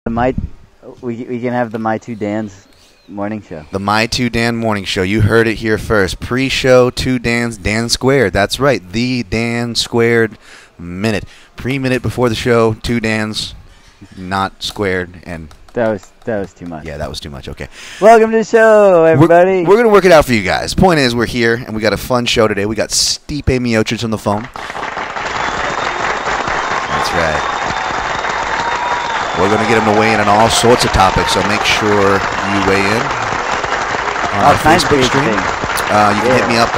We can have the My Two Dan's morning show. The My Two Dan morning show. You heard it here first. Pre-show, Two Dan's, Dan Squared. That's right. The Dan Squared minute. Pre-minute before the show, Two Dan's, not squared, and That was too much. yeah, that was too much. Okay. Welcome to the show, everybody. We're going to work it out for you guys. Point is, we're here, and we got a fun show today. We got Stipe Miocic on the phone. That's right. We're going to get him to weigh in on all sorts of topics, so make sure you weigh in on our Facebook stream. You can hit me up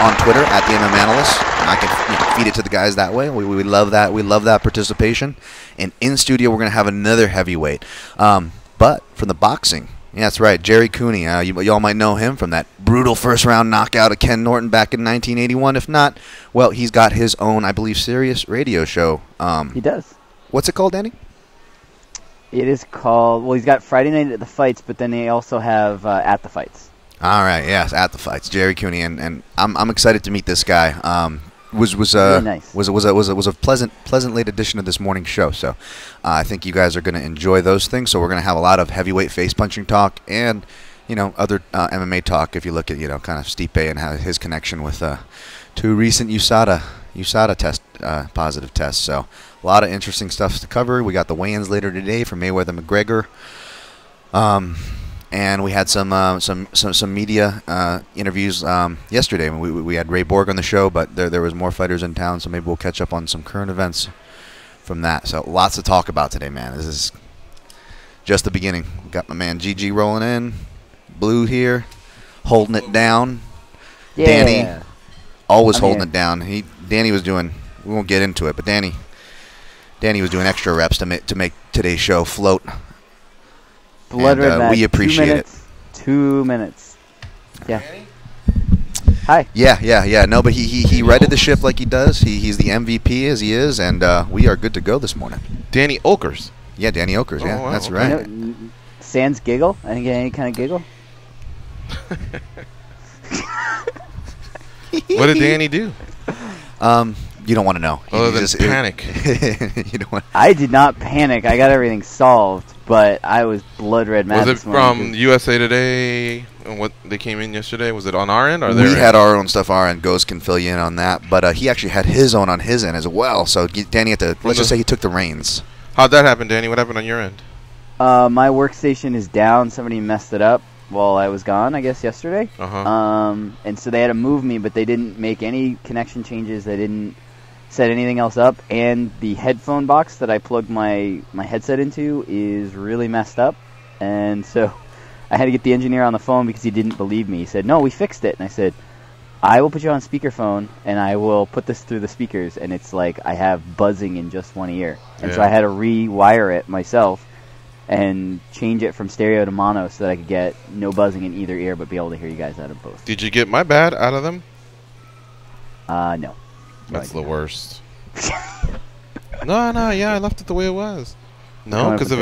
on Twitter at the MM Analyst. And you can feed it to the guys that way. We love that. We love that participation. And in studio, we're going to have another heavyweight. But from the boxing, yeah, that's right, Gerry Cooney. Y'all might know him from that brutal first-round knockout of Ken Norton back in 1981. If not, well, he's got his own, I believe, Sirius radio show. He does. What's it called, Danny? It is called, well, he's got Friday Night at the Fights, but then they also have At the Fights. All right, yes, At the Fights, Gerry Cooney, and I'm excited to meet this guy. Was really nice. was a pleasant late addition to this morning show. So I think you guys are going to enjoy those things. So we're going to have a lot of heavyweight face punching talk and other MMA talk. If you look at kind of Stipe and how his connection with two recent USADA test positive tests. So a lot of interesting stuff to cover. We got the weigh-ins later today for Mayweather McGregor. And we had some media interviews yesterday. We had Ray Borg on the show, but there was more fighters in town, so maybe we'll catch up on some current events from that. So lots to talk about today, man. This is just the beginning. We got my man GG rolling in, Blue here, holding it down. Yeah. Danny always holding it down. Danny was doing. We won't get into it, but Danny was doing extra reps to make today's show float. Blood red match. We appreciate it. 2 minutes. Yeah. Hi. Yeah. No, but he righted the ship like he does. He's the MVP as he is, and we are good to go this morning. Danny Okers. Yeah, Danny Okers. Yeah, wow, that's okay. right. Sans giggle? I didn't get any kind of giggle. What did Danny do? You don't want to know. Other than panic. You don't want. I did not panic. I got everything solved, but I was blood red mad. Was it from USA Today? And what they came in yesterday? Was it on our end or their We end? had our own stuff. Our end. Ghost can fill you in on that, but he actually had his own on his end as well. So Danny had to. Let's just say he took the reins. How'd that happen, Danny? What happened on your end? My workstation is down. Somebody messed it up while I was gone, I guess, yesterday. And so they had to move me, but they didn't make any connection changes. They didn't set anything else up, and the headphone box that I plugged my headset into is really messed up, and so I had to get the engineer on the phone because he didn't believe me. He said, "No, we fixed it," and I said, "I will put you on speakerphone, and I will put this through the speakers," and it's like I have buzzing in just one ear, and so I had to rewire it myself and change it from stereo to mono so that I could get no buzzing in either ear but be able to hear you guys out of both. Did you get my bad out of them? No. That's the worst. No, yeah, I left it the way it was. No, because if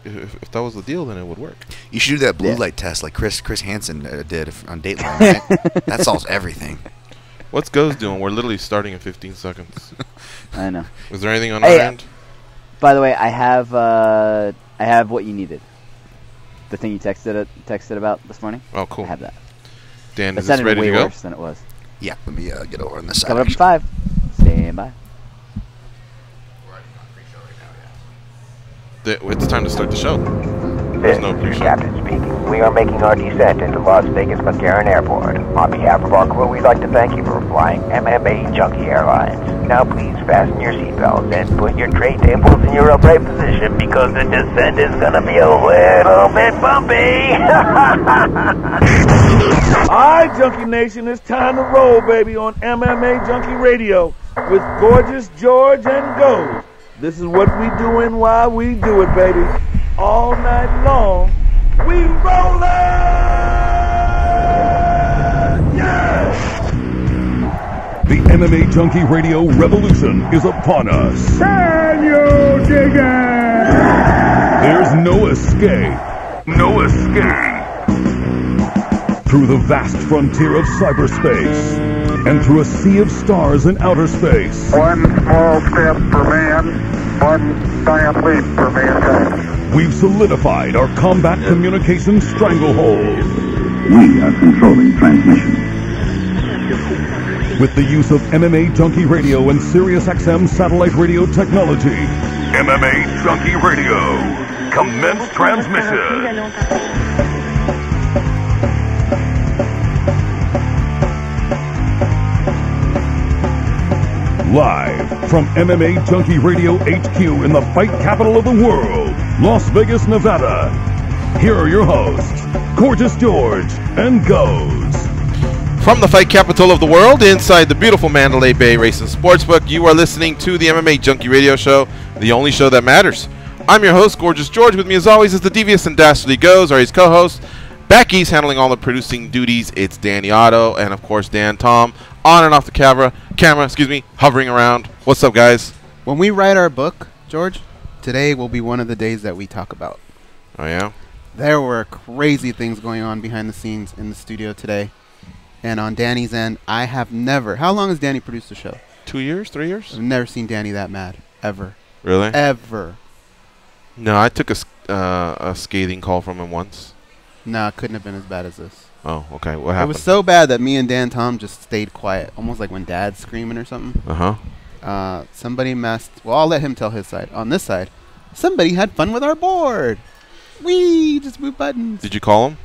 if that was the deal, then it would work. You should do that blue light test like Chris Hansen did on Dateline. Right? That solves everything. What's Go's doing? We're literally starting in 15 seconds. I know. Was there anything on our end? By the way, I have what you needed. The thing you texted about this morning. Oh, cool. I have that. Dan, is this ready to go? Worse than it was. Yeah, let me get over on this side. Coming up at 5. Stand by. It's time to start the show. This is Captain speaking. We are making our descent into Las Vegas McCarran Airport. On behalf of our crew, we'd like to thank you for flying MMA Junkie Airlines. Now please fasten your seatbelts and put your tray tables in your upright position because the descent is going to be a little bit bumpy. Alright, Junkie Nation, it's time to roll, baby, on MMA Junkie Radio with Gorgeous George and Go. This is what we doing while we do it, baby. All night long, we rollin'! Yeah! The MMA Junkie Radio revolution is upon us. Can you dig it? There's no escape. No escape. Through the vast frontier of cyberspace and through a sea of stars in outer space. One small step for man, One giant leap for mankind. We've solidified our combat communications stranglehold. We are controlling transmission. With the use of MMA Junkie Radio and SiriusXM satellite radio technology. MMA Junkie Radio. Commence transmission. Live from MMA Junkie Radio HQ in the fight capital of the world, Las Vegas, Nevada. Here are your hosts, Gorgeous George and Goes. From the fight capital of the world, inside the beautiful Mandalay Bay Racing Sportsbook, you are listening to the MMA Junkie Radio Show, the only show that matters. I'm your host, Gorgeous George. With me, as always, is the devious and dastardly Goes, or his co-host. Becky's handling all the producing duties. It's Danny Otto, and of course, Dan Tom, on and off the camera, hovering around. What's up, guys? When we write our book, George, today will be one of the days that we talk about. Oh, yeah? There were crazy things going on behind the scenes in the studio today. And on Danny's end, I have never... How long has Danny produced the show? 2 years? 3 years? I've never seen Danny that mad. Ever. Really? Ever. No, I took a scathing call from him once. No, it couldn't have been as bad as this. Oh, okay. What happened? It was so bad that me and Dan Tom just stayed quiet. Almost like when Dad's screaming or something. Uh-huh. Somebody messed... Well, I'll let him tell his side. On this side, somebody had fun with our board. Whee! Just move buttons. Did you call him?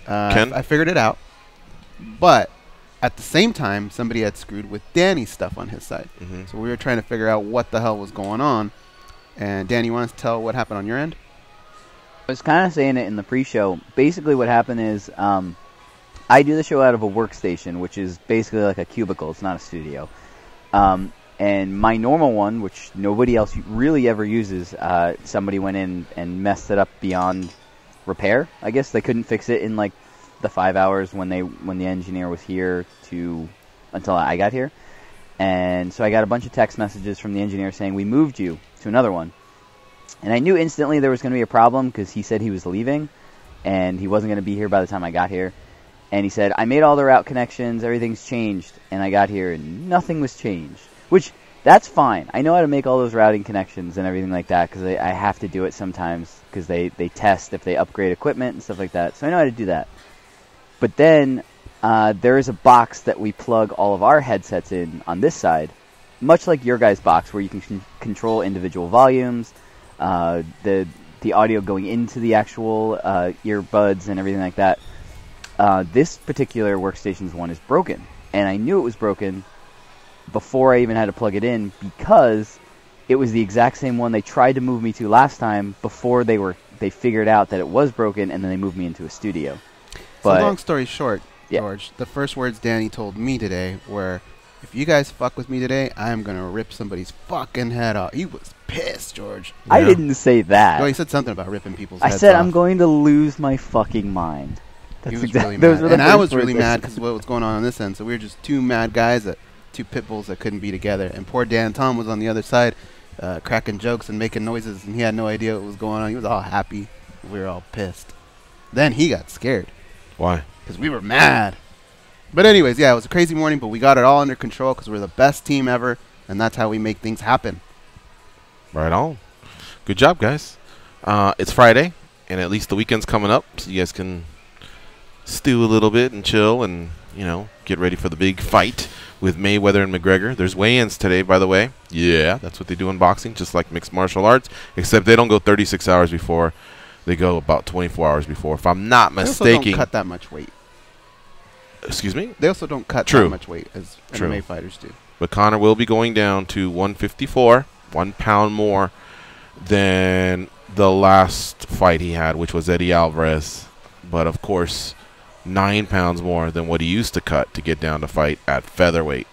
Ken? I figured it out. But at the same time, somebody had screwed with Danny's stuff on his side. Mm-hmm. So we were trying to figure out what the hell was going on. And Danny, you want us to tell what happened on your end? I was kind of saying it in the pre-show. Basically what happened is I do the show out of a workstation, which is basically like a cubicle. It's not a studio. And my normal one, which nobody else really ever uses, somebody went in and messed it up beyond repair. I guess they couldn't fix it in like the 5 hours when the engineer was here until I got here. And so I got a bunch of text messages from the engineer saying, we moved you to another one. And I knew instantly there was going to be a problem because he said he was leaving and he wasn't going to be here by the time I got here. And he said, I made all the route connections, everything's changed. And I got here and nothing was changed, which that's fine. I know how to make all those routing connections and everything like that because I have to do it sometimes because they test if they upgrade equipment and stuff like that. So I know how to do that. But then there is a box that we plug all of our headsets in on this side, much like your guys' box where you can control individual volumes, the audio going into the actual earbuds and everything like that. This particular workstation's one is broken, and I knew it was broken before I even had to plug it in because it was the exact same one they tried to move me to last time before they figured out that it was broken, and then they moved me into a studio. But so long story short, yeah. George, the first words Danny told me today were, if you guys fuck with me today, I'm going to rip somebody's fucking head off. He was pissed, George. Yeah. I didn't say that. Well, he said something about ripping people's heads off. I said I'm going to lose my fucking mind. He was really mad. And I was really mad because of what was going on this end. So we were just two mad guys, two pit bulls that couldn't be together. And poor Dan Tom was on the other side cracking jokes and making noises, and he had no idea what was going on. He was all happy. We were all pissed. Then he got scared. Why? Because we were mad. But anyways, yeah, it was a crazy morning, but we got it all under control because we're the best team ever, and that's how we make things happen. Right on. Good job, guys. It's Friday, and at least the weekend's coming up, so you guys can stew a little bit and chill and, get ready for the big fight with Mayweather and McGregor. There's weigh-ins today, by the way. Yeah, that's what they do in boxing, just like mixed martial arts, except they don't go 36 hours before. They go about 24 hours before. If I'm not mistaken. They also don't cut that much weight. Excuse me? They also don't cut that much weight as MMA fighters do. But Conor will be going down to 154, 1 pound more than the last fight he had, which was Eddie Alvarez. But, of course, 9 pounds more than what he used to cut to get down to fight at featherweight.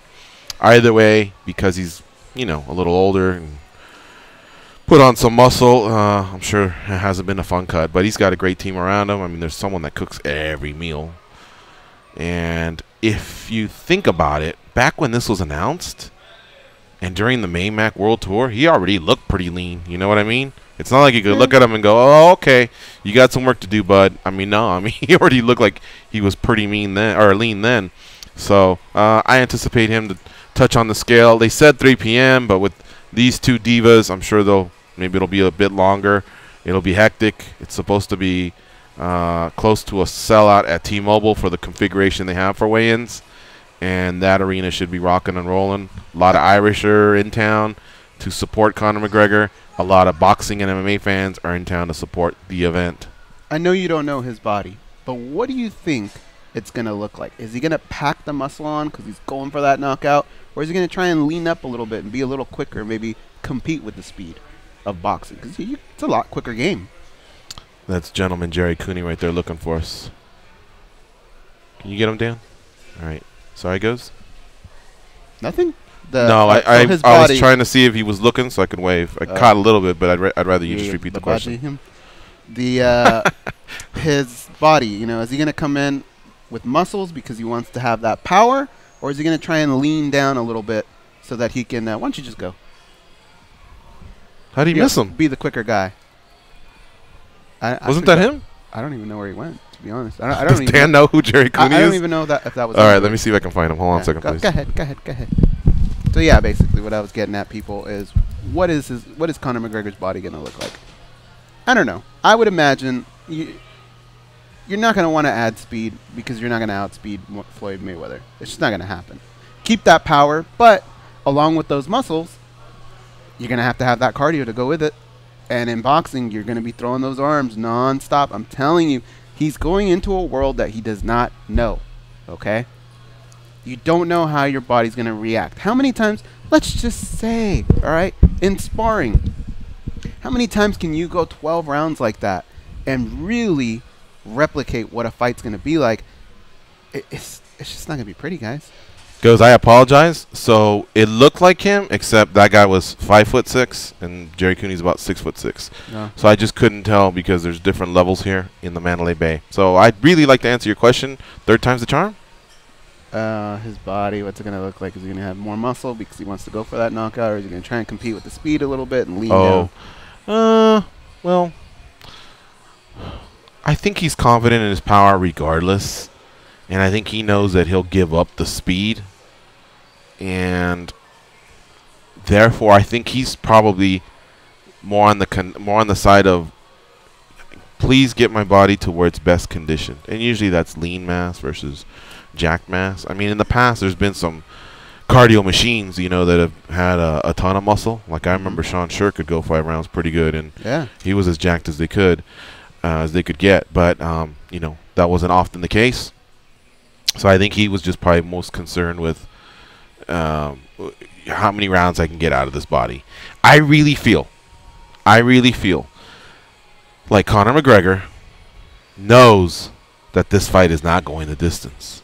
Either way, because he's, a little older and put on some muscle, I'm sure it hasn't been a fun cut. But he's got a great team around him. I mean, there's someone that cooks every meal. And if you think about it, back when this was announced and during the Maymac World Tour, he already looked pretty lean. You know what I mean? It's not like you could look at him and go, oh, okay, you got some work to do, bud. I mean, no. I mean, he already looked like he was pretty lean then. So I anticipate him to touch on the scale. They said 3 p.m., but with these two divas, I'm sure maybe it'll be a bit longer. It'll be hectic. It's supposed to be close to a sellout at T-Mobile for the configuration they have for weigh-ins, and that arena should be rocking and rolling. A lot of Irish are in town to support Conor McGregor. A lot of boxing and MMA fans are in town to support the event. I know you don't know his body, but what do you think it's going to look like? Is he going to pack the muscle on because he's going for that knockout, or is he going to try and lean up a little bit and be a little quicker, maybe compete with the speed of boxing? Because it's a lot quicker game. That's gentleman Gerry Cooney right there looking for us. Can you get him, Dan? All right. Sorry, goes? Nothing? I was trying to see if he was looking so I could wave. I caught a little bit, but I'd rather you just repeat the question. His body, is he going to come in with muscles because he wants to have that power, or is he going to try and lean down a little bit so that he can, why don't you just go? How do you miss him? Be the quicker guy. Wasn't that him? I don't even know where he went, to be honest. Does Dan know who Gerry Cooney is? I don't even know if that was All right, let me see if I can find him. Hold on a second, please. Go ahead. So, yeah, basically what I was getting at, people, is what is Conor McGregor's body going to look like? I don't know. I would imagine you're not going to want to add speed because you're not going to outspeed Floyd Mayweather. It's just not going to happen. Keep that power, but along with those muscles, you're going to have that cardio to go with it. And in boxing, you're going to be throwing those arms nonstop. I'm telling you, he's going into a world that he does not know, okay? You don't know how your body's going to react. How many times, let's just say, all right, in sparring, how many times can you go 12 rounds like that and really replicate what a fight's going to be like? It's just not going to be pretty, guys. Goes, I apologize. So it looked like him, except that guy was 5'6", and Gerry Cooney's about 6'6". No. So I just couldn't tell because there's different levels here in the Mandalay Bay. So I'd really like to answer your question. Third time's the charm? His body, what's it going to look like? Is he going to have more muscle because he wants to go for that knockout, or is he going to try and compete with the speed a little bit and lean down? Well, I think he's confident in his power regardless. And I think he knows that he'll give up the speed. And therefore, I think he's probably more on the side of, please get my body to where it's best conditioned. And usually that's lean mass versus jacked mass. I mean, in the past, there's been some cardio machines, that have had a ton of muscle. Like I remember Sean Scher could go 5 rounds pretty good, and he was as jacked as they could get. But that wasn't often the case. So I think he was just probably most concerned with how many rounds I can get out of this body. I really feel like Conor McGregor knows that this fight is not going the distance.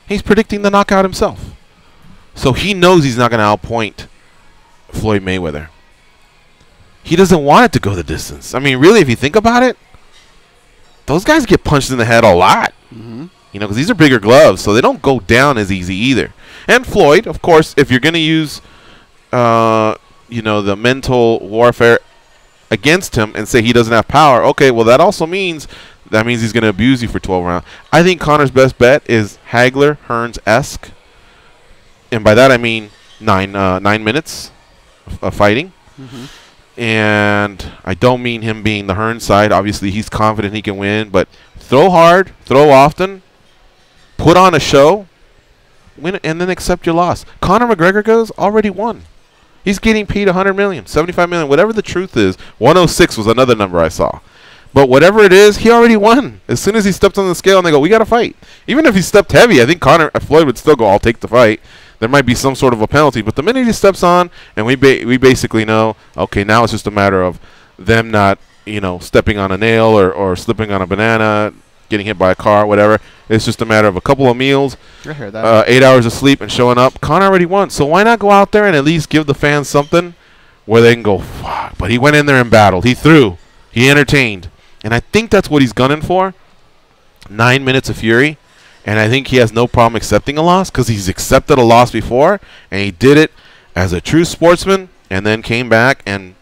He's predicting the knockout himself. So he knows he's not going to outpoint Floyd Mayweather. He doesn't want it to go the distance. I mean, really, if you think about it, those guys get punched in the head a lot. Mm-hmm. Because these are bigger gloves, so they don't go down as easy either. And Floyd, of course, if you're going to use, the mental warfare against him and say he doesn't have power, okay, well, that also means he's going to abuse you for 12 rounds. I think Conor's best bet is Hagler, Hearns-esque. And by that I mean 9 minutes of fighting. Mm-hmm. And I don't mean him being the Hearns side. Obviously, he's confident he can win, but throw hard, throw often. Put on a show, win, and then accept your loss. Conor McGregor already won. He's getting paid $100 million, $75 million, whatever the truth is. 106 was another number I saw. But whatever it is, he already won. As soon as he stepped on the scale and they go, we got to fight. Even if he stepped heavy, I think Floyd would still go, I'll take the fight. There might be some sort of a penalty. But the minute he steps on, and we basically know, okay, now it's just a matter of them not, stepping on a nail or slipping on a banana, getting hit by a car, whatever. It's just a matter of a couple of meals, 8 hours of sleep, and showing up. Conor already won. So why not go out there and at least give the fans something where they can go, fuck. But he went in there and battled. He threw. He entertained. And I think that's what he's gunning for. 9 minutes of fury. And I think he has no problem accepting a loss because he's accepted a loss before. And he did it as a true sportsman and then came back and,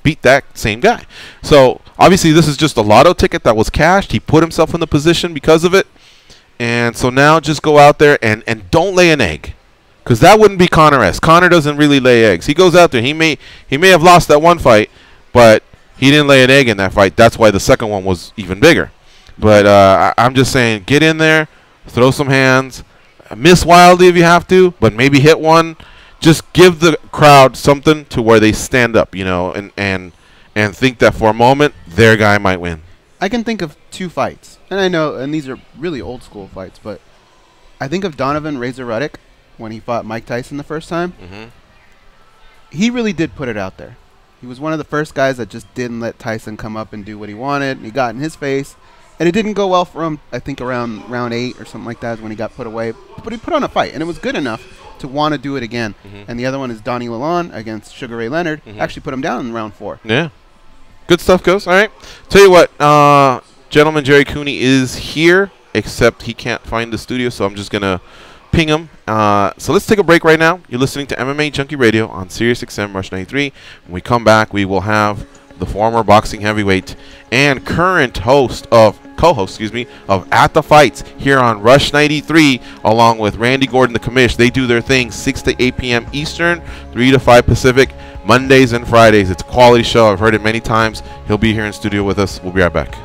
beat that same guy. So obviously this is just a lotto ticket that was cashed. He put himself in the position because of it. And so now just go out there and don't lay an egg. Because that wouldn't be Conor-esque. Conor doesn't really lay eggs. He goes out there. He may have lost that one fight, but he didn't lay an egg in that fight. That's why the second one was even bigger. But I'm just saying, get in there, throw some hands, miss wildly if you have to, but maybe hit one. Just give the crowd something to where they stand up, and think that for a moment their guy might win. I can think of 2 fights, and I know, and these are really old school fights, but I think of Donovan Razor Ruddock when he fought Mike Tyson the first time. He really did put it out there. He was one of the first guys that just didn't let Tyson come up and do what he wanted. He got in his face, and it didn't go well for him. I think around round 8 or something like that is when he got put away. But he put on a fight, and it was good enough to want to do it again. And the other one is Donnie Lalonde against Sugar Ray Leonard. Actually put him down in round 4. Yeah. Good stuff, Ghost. All right. Tell you what, gentleman Gerry Cooney is here, except he can't find the studio, so I'm just going to ping him. So let's take a break right now. You're listening to MMA Junkie Radio on Sirius XM Rush 93. When we come back, we will have the former boxing heavyweight and current co-host of At the Fights here on Rush 93, along with Randy Gordon, the commish. They do their thing 6 to 8 p.m. Eastern, 3 to 5 Pacific, Mondays and Fridays. It's a quality show. I've heard it many times. He'll be here in studio with us. We'll be right back.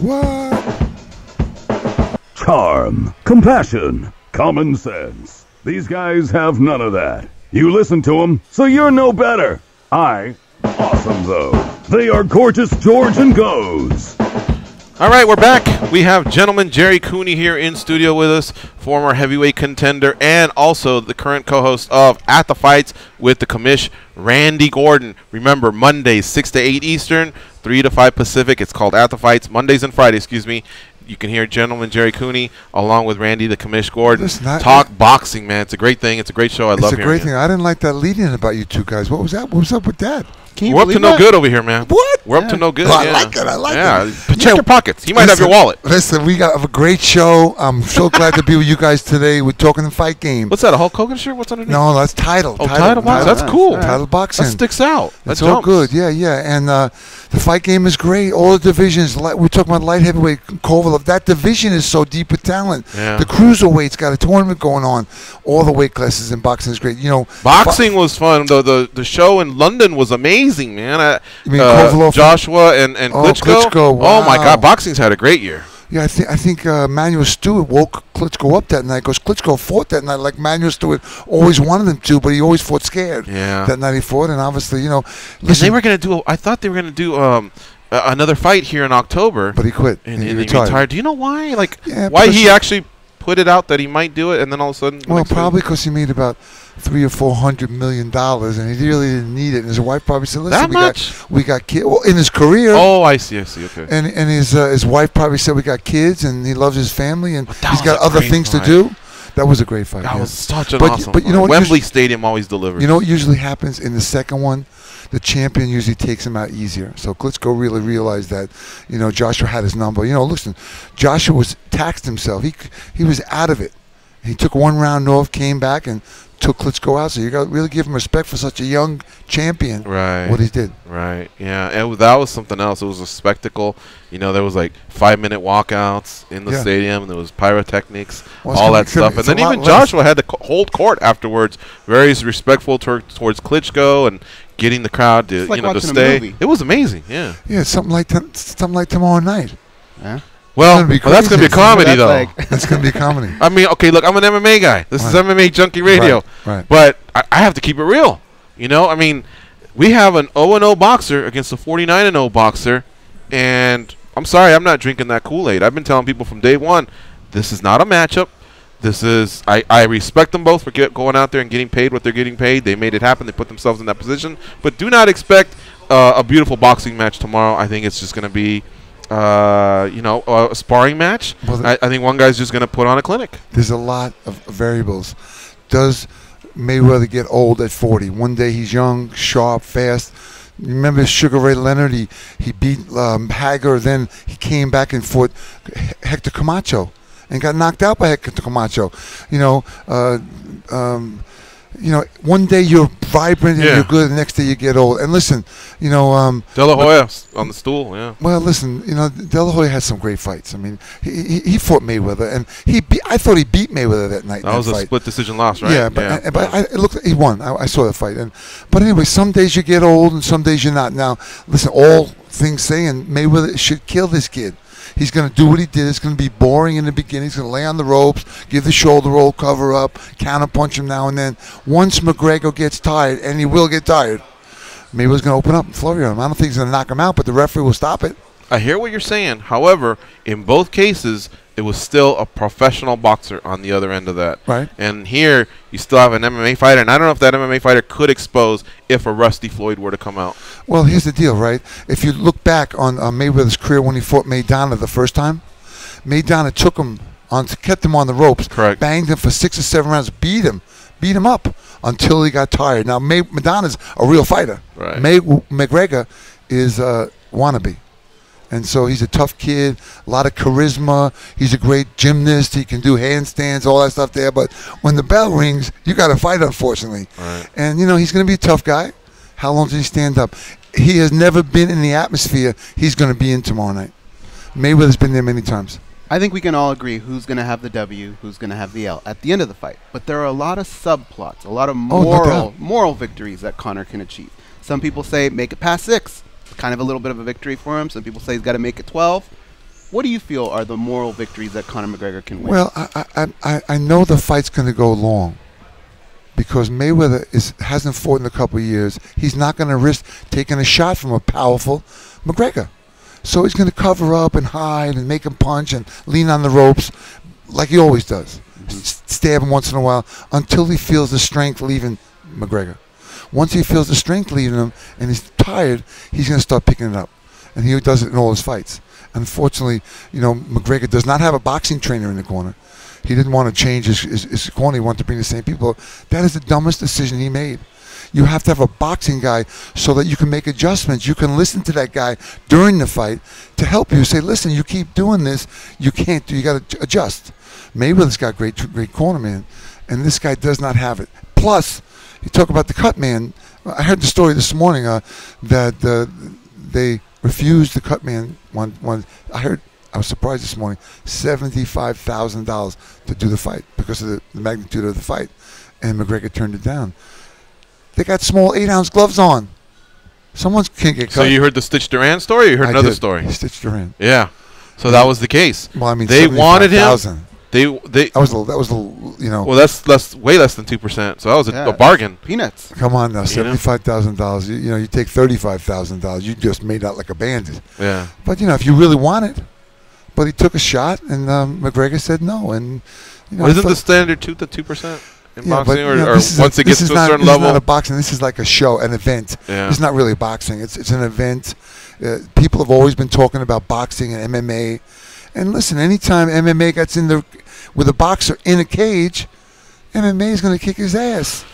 What? Charm, compassion, common sense. These guys have none of that. You listen to them, so you're no better. Awesome, though. They are Gorgeous George and Goes. All right, we're back. We have gentleman Gerry Cooney here in studio with us, former heavyweight contender and also the current co-host of At the Fights with the commish, Randy Gordon. Remember, Mondays, 6 to 8 Eastern, 3 to 5 Pacific. It's called At the Fights, Mondays and Fridays, excuse me. You can hear gentleman Gerry Cooney along with Randy the commish Gordon talk boxing, man. It's a great thing. It's a great show. I love hearing it. It's a great thing. I didn't like that lead-in about you two guys. What was that? What was up with that? We're up to no good over here, man. What? We're up to no good. Oh, I like it. I like it. Check your pockets. He might have your wallet. Listen, we got a great show. I'm so glad to be with you guys today. We're talking the fight game. What's that, a Hulk Hogan shirt? What's underneath? No, that's title. Oh, title boxing. That's cool. Title boxing. That sticks out. That's all good. Yeah, yeah. And the fight game is great. All the divisions. We're talking about light heavyweight, Kovalev. That division is so deep with talent. Yeah. The cruiserweight's got a tournament going on. All the weight classes in boxing is great. You know, boxing was fun. The show in London was amazing, man. You mean Kovalev? Joshua and Klitschko. Wow. Oh my God, boxing's had a great year. Yeah, I think Manuel Stewart woke Klitschko up that night because Klitschko fought that night like Manuel Stewart always wanted him to, but he always fought scared. Yeah. That night he fought, and obviously, you know, listen, they were going to do. I thought they were going to do another fight here in October, but he quit. And he retired. Do you know why? Like, yeah, why he actually put it out that he might do it, and then all of a sudden? Well, probably because he made about $300 or $400 million, and he really didn't need it. And his wife probably said, "Listen, we got kids." Well, in his career. Oh, I see. Okay. And his wife probably said, "We got kids, and he loves his family, and he's got other things to do." That was a great fight. That was such an awesome. But you know what? Wembley Stadium always delivers. You know what usually happens in the second one? The champion usually takes him out easier. So Klitschko really realized that, you know, Joshua had his number. You know, listen, Joshua taxed himself. He was out of it. He took one round off, came back, and took Klitschko out. So you got to really give him respect for such a young champion. Right. What he did. Right. Yeah. That was something else. It was a spectacle. You know, there was like 5-minute walkouts in the stadium, and there was pyrotechnics, all that stuff. And then even Joshua had to hold court afterwards, very respectful towards Klitschko and getting the crowd to to stay. It was amazing. Yeah. Yeah. Something like tomorrow night. Yeah. Well, that's going to be a comedy, though. That's going to be a comedy. I mean, okay, look, I'm an MMA guy. This is MMA Junkie Radio. Right. But I have to keep it real. You know, I mean, we have an 0-0 boxer against a 49-0 boxer, and I'm sorry, I'm not drinking that Kool-Aid. I've been telling people from day one, this is not a matchup. This is I respect them both for going out there and getting paid what they're getting paid. They made it happen. They put themselves in that position. But do not expect a beautiful boxing match tomorrow. I think it's just going to be a sparring match. Well, I think one guy's just going to put on a clinic. There's a lot of variables. Does Mayweather get old at 40? One day he's young, sharp, fast. Remember Sugar Ray Leonard? He beat Hager, then he came back and fought Hector Camacho and got knocked out by Hector Camacho. One day you're vibrant and you're good, the next day you get old. And listen, De La Hoya on the stool, yeah. Well, listen, De La Hoya had some great fights. I mean, he fought Mayweather, and I thought he beat Mayweather that night. That was a split decision loss, right? Yeah, but it looked like he won. I saw the fight. But anyway, some days you get old and some days you're not. Now, listen, all things saying Mayweather should kill this kid. He's going to do what he did. It's going to be boring in the beginning. He's going to lay on the ropes, give the shoulder roll, cover up, counterpunch him now and then. Once McGregor gets tired, and he will get tired, Mayweather's going to open up and flurry on him. I don't think he's going to knock him out, but the referee will stop it. I hear what you're saying. However, in both cases, it was still a professional boxer on the other end of that. Right. And here, you still have an MMA fighter, and I don't know if that MMA fighter could expose if a Rusty Floyd were to come out. Well, here's the deal, right? If you look back on Mayweather's career when he fought Maidana the first time, Maidana took him kept him on the ropes, correct, banged him for 6 or 7 rounds, beat him up until he got tired. Now, Maidana's a real fighter. Right. McGregor is a wannabe. And so he's a tough kid, a lot of charisma. He's a great gymnast. He can do handstands, all that stuff there. But when the bell rings, you got to fight, unfortunately. Right. And, he's going to be a tough guy. How long does he stand up? He has never been in the atmosphere he's going to be in tomorrow night. Mayweather's been there many times. I think we can all agree who's going to have the W, who's going to have the L at the end of the fight. But there are a lot of subplots, a lot of moral victories that Conor can achieve. Some people say make it past 6. Kind of a little bit of a victory for him. Some people say he's got to make it 12. What do you feel are the moral victories that Conor McGregor can win? Well, I know the fight's going to go long because Mayweather hasn't fought in a couple of years. He's not going to risk taking a shot from a powerful McGregor. So he's going to cover up and hide and make him punch and lean on the ropes like he always does. Stab him once in a while until he feels the strength leaving McGregor. Once he feels the strength leaving him and he's tired, he's going to start picking it up. And he does it in all his fights. Unfortunately, McGregor does not have a boxing trainer in the corner. He didn't want to change his corner. He wanted to bring the same people. That is the dumbest decision he made. You have to have a boxing guy so that you can make adjustments. You can listen to that guy during the fight to help you. Say, listen, you keep doing this. You can't do. You got to adjust. Mayweather's got great corner man, and this guy does not have it. Plus, you talk about the cut man. I heard the story this morning that they refused the cut man one. I was surprised this morning. $75,000 to do the fight because of the magnitude of the fight, and McGregor turned it down. They got small 8-ounce gloves on. Someone can't get cut. So you heard the Stitch Duran story, or you heard another story? Stitch Duran. Yeah. So that was the case. Well, I mean, they wanted him. That was a little. Well, that's way less than 2%. So that was a bargain. Peanuts. Come on now, $75,000. You take $35,000. You just made out like a bandit. Yeah. But if you really want it, but he took a shot, and McGregor said no, and isn't the standard 2%? In boxing, or once it gets to a certain level? This is not a boxing. This is like a show, an event. Yeah. It's not really boxing. It's an event. People have always been talking about boxing and MMA. And listen, anytime MMA gets in there with a boxer in a cage, MMA is going to kick his ass.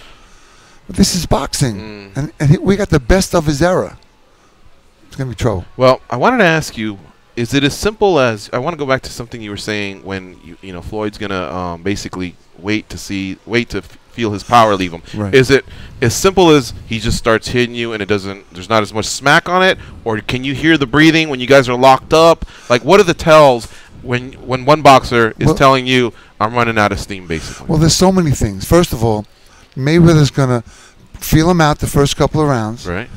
But this is boxing, and we got the best of his era. It's going to be trouble. Well, I wanted to ask you, is it as simple as, I want to go back to something you were saying when Floyd's going to basically wait to feel his power leave him. Right. Is it as simple as he just starts hitting you and there's not as much smack on it, or can you hear the breathing when you guys are locked up? Like, what are the tells when one boxer is telling you, I'm running out of steam, basically? Well, there's so many things. First of all, Mayweather's going to feel him out the first couple of rounds, right,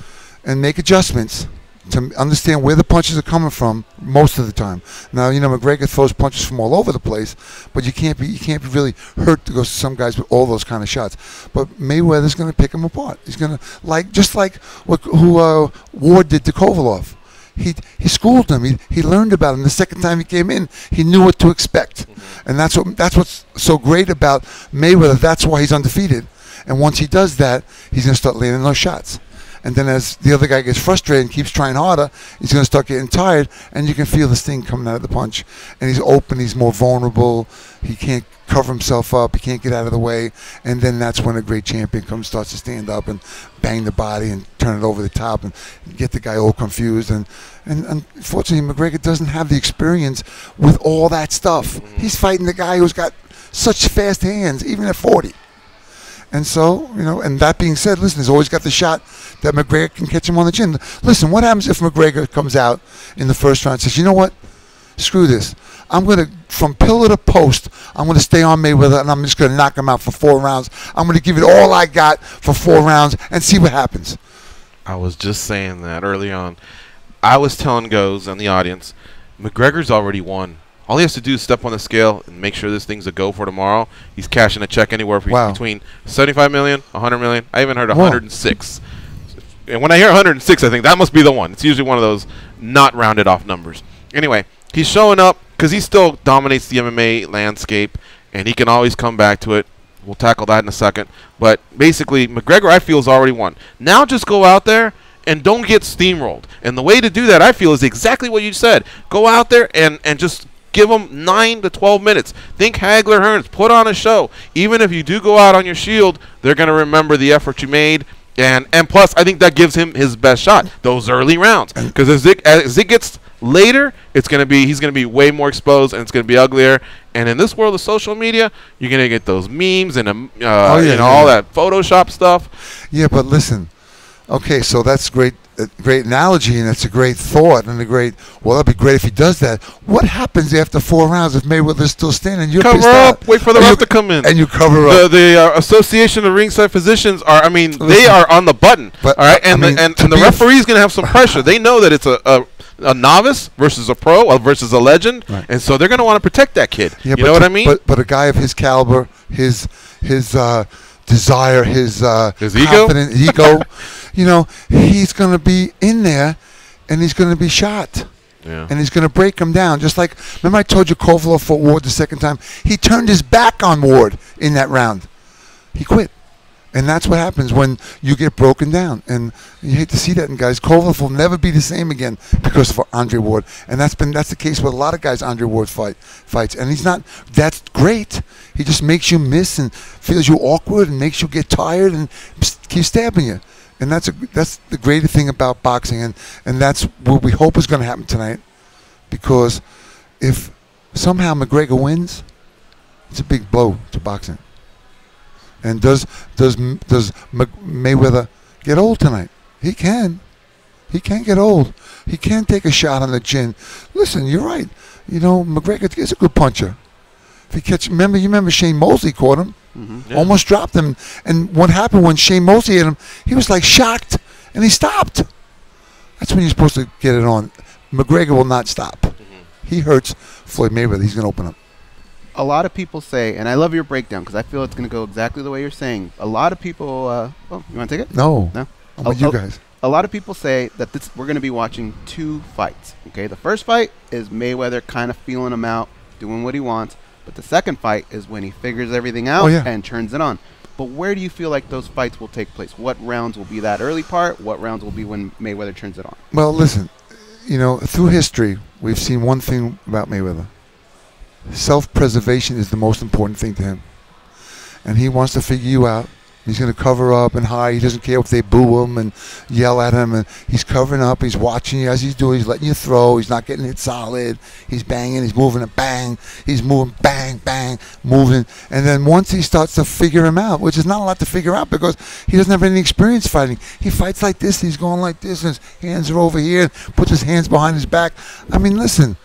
and make adjustments to understand where the punches are coming from most of the time. Now, McGregor throws punches from all over the place, but you can't be really hurt to go to some guys with all those kind of shots. But Mayweather's going to pick him apart. He's going to just like who Ward did to Kovalov. He schooled him. He learned about him. The second time he came in, he knew what to expect, and that's what's so great about Mayweather. That's why he's undefeated. And once he does that, he's going to start landing those shots. And then as the other guy gets frustrated and keeps trying harder, he's going to start getting tired, and you can feel the sting coming out of the punch. And he's open, he's more vulnerable, he can't cover himself up, he can't get out of the way, and then that's when a great champion starts to stand up and bang the body and turn it over the top and get the guy all confused. And unfortunately, McGregor doesn't have the experience with all that stuff. He's fighting the guy who's got such fast hands, even at 40. And so, and that being said, listen, he's always got the shot that McGregor can catch him on the chin. Listen, what happens if McGregor comes out in the first round and says, you know what, screw this. I'm going to, from pillar to post, I'm going to stay on Mayweather, and I'm just going to knock him out for 4 rounds. I'm going to give it all I got for 4 rounds and see what happens. I was just saying that early on. I was telling Goes and the audience, McGregor's already won. All he has to do is step on the scale and make sure this thing's a go for tomorrow. He's cashing a check anywhere between $75 million, $100 million. I even heard 106. And when I hear 106, I think that must be the one. It's usually one of those not rounded off numbers. Anyway, he's showing up because he still dominates the MMA landscape, and he can always come back to it. We'll tackle that in a second. But basically, McGregor, I feel, has already won. Now just go out there and don't get steamrolled. And the way to do that, I feel, is exactly what you said. Go out there and just give them 9 to 12 minutes. Think Hagler Hearns. Put on a show. Even if you do go out on your shield, they're going to remember the effort you made. And plus, I think that gives him his best shot, those early rounds. Because as it gets later, he's going to be way more exposed, and it's going to be uglier. And in this world of social media, you're going to get those memes and all that Photoshop stuff. Yeah, but listen. Okay, so that's great analogy, and it's a great thought, and that'd be great if he does that. What happens after 4 rounds if Mayweather's still standing? You're cover up, wait for the ref to come in. And you cover up. The Association of Ringside Physicians they are on the button, all right? And the referee's going to have some pressure. They know that it's a novice versus a pro versus a legend, and so they're going to want to protect that kid. Yeah, you know what I mean? But a guy of his caliber, his desire, his confident ego, he's going to be in there, and he's going to be shot. Yeah. And he's going to break him down. Just like, remember I told you Kovalev fought Ward the second time? He turned his back on Ward in that round. He quit. And that's what happens when you get broken down. And you hate to see that in guys. Kovalev will never be the same again because of Andre Ward. And that's the case with a lot of guys Andre Ward fights. And he's not, that's great. He just makes you miss and feels you awkward and makes you get tired and keeps stabbing you. And that's the greatest thing about boxing, and that's what we hope is going to happen tonight. Because if somehow McGregor wins, it's a big blow to boxing. And does Mayweather get old tonight? He can. He can get old. He can take a shot on the chin. Listen, you're right. McGregor is a good puncher. If he you remember Shane Mosley caught him. Mm-hmm. Yeah. Almost dropped him. And what happened when Shane Mosley hit him, he was like shocked, and he stopped. That's when you're supposed to get it on. McGregor will not stop. Mm-hmm. He hurts Floyd Mayweather. He's going to open up. A lot of people say, and I love your breakdown because I feel it's going to go exactly the way you're saying. A lot of people, you want to take it? No. I'm with you guys. A lot of people say that we're going to be watching two fights. Okay, the first fight is Mayweather kind of feeling him out, doing what he wants. But the second fight is when he figures everything out and turns it on. But where do you feel like those fights will take place? What rounds will be that early part? What rounds will be when Mayweather turns it on? Well, listen, through history, we've seen one thing about Mayweather. Self-preservation is the most important thing to him. And he wants to figure you out. He's going to cover up and hide. He doesn't care if they boo him and yell at him. And he's covering up. He's watching you as he's doing. He's letting you throw. He's not getting hit solid. He's banging. He's moving and bang. He's moving, bang, bang, moving. And then once he starts to figure him out, which is not a lot to figure out because he doesn't have any experience fighting. He fights like this. He's going like this. And his hands are over here. Puts his hands behind his back. I mean, listen.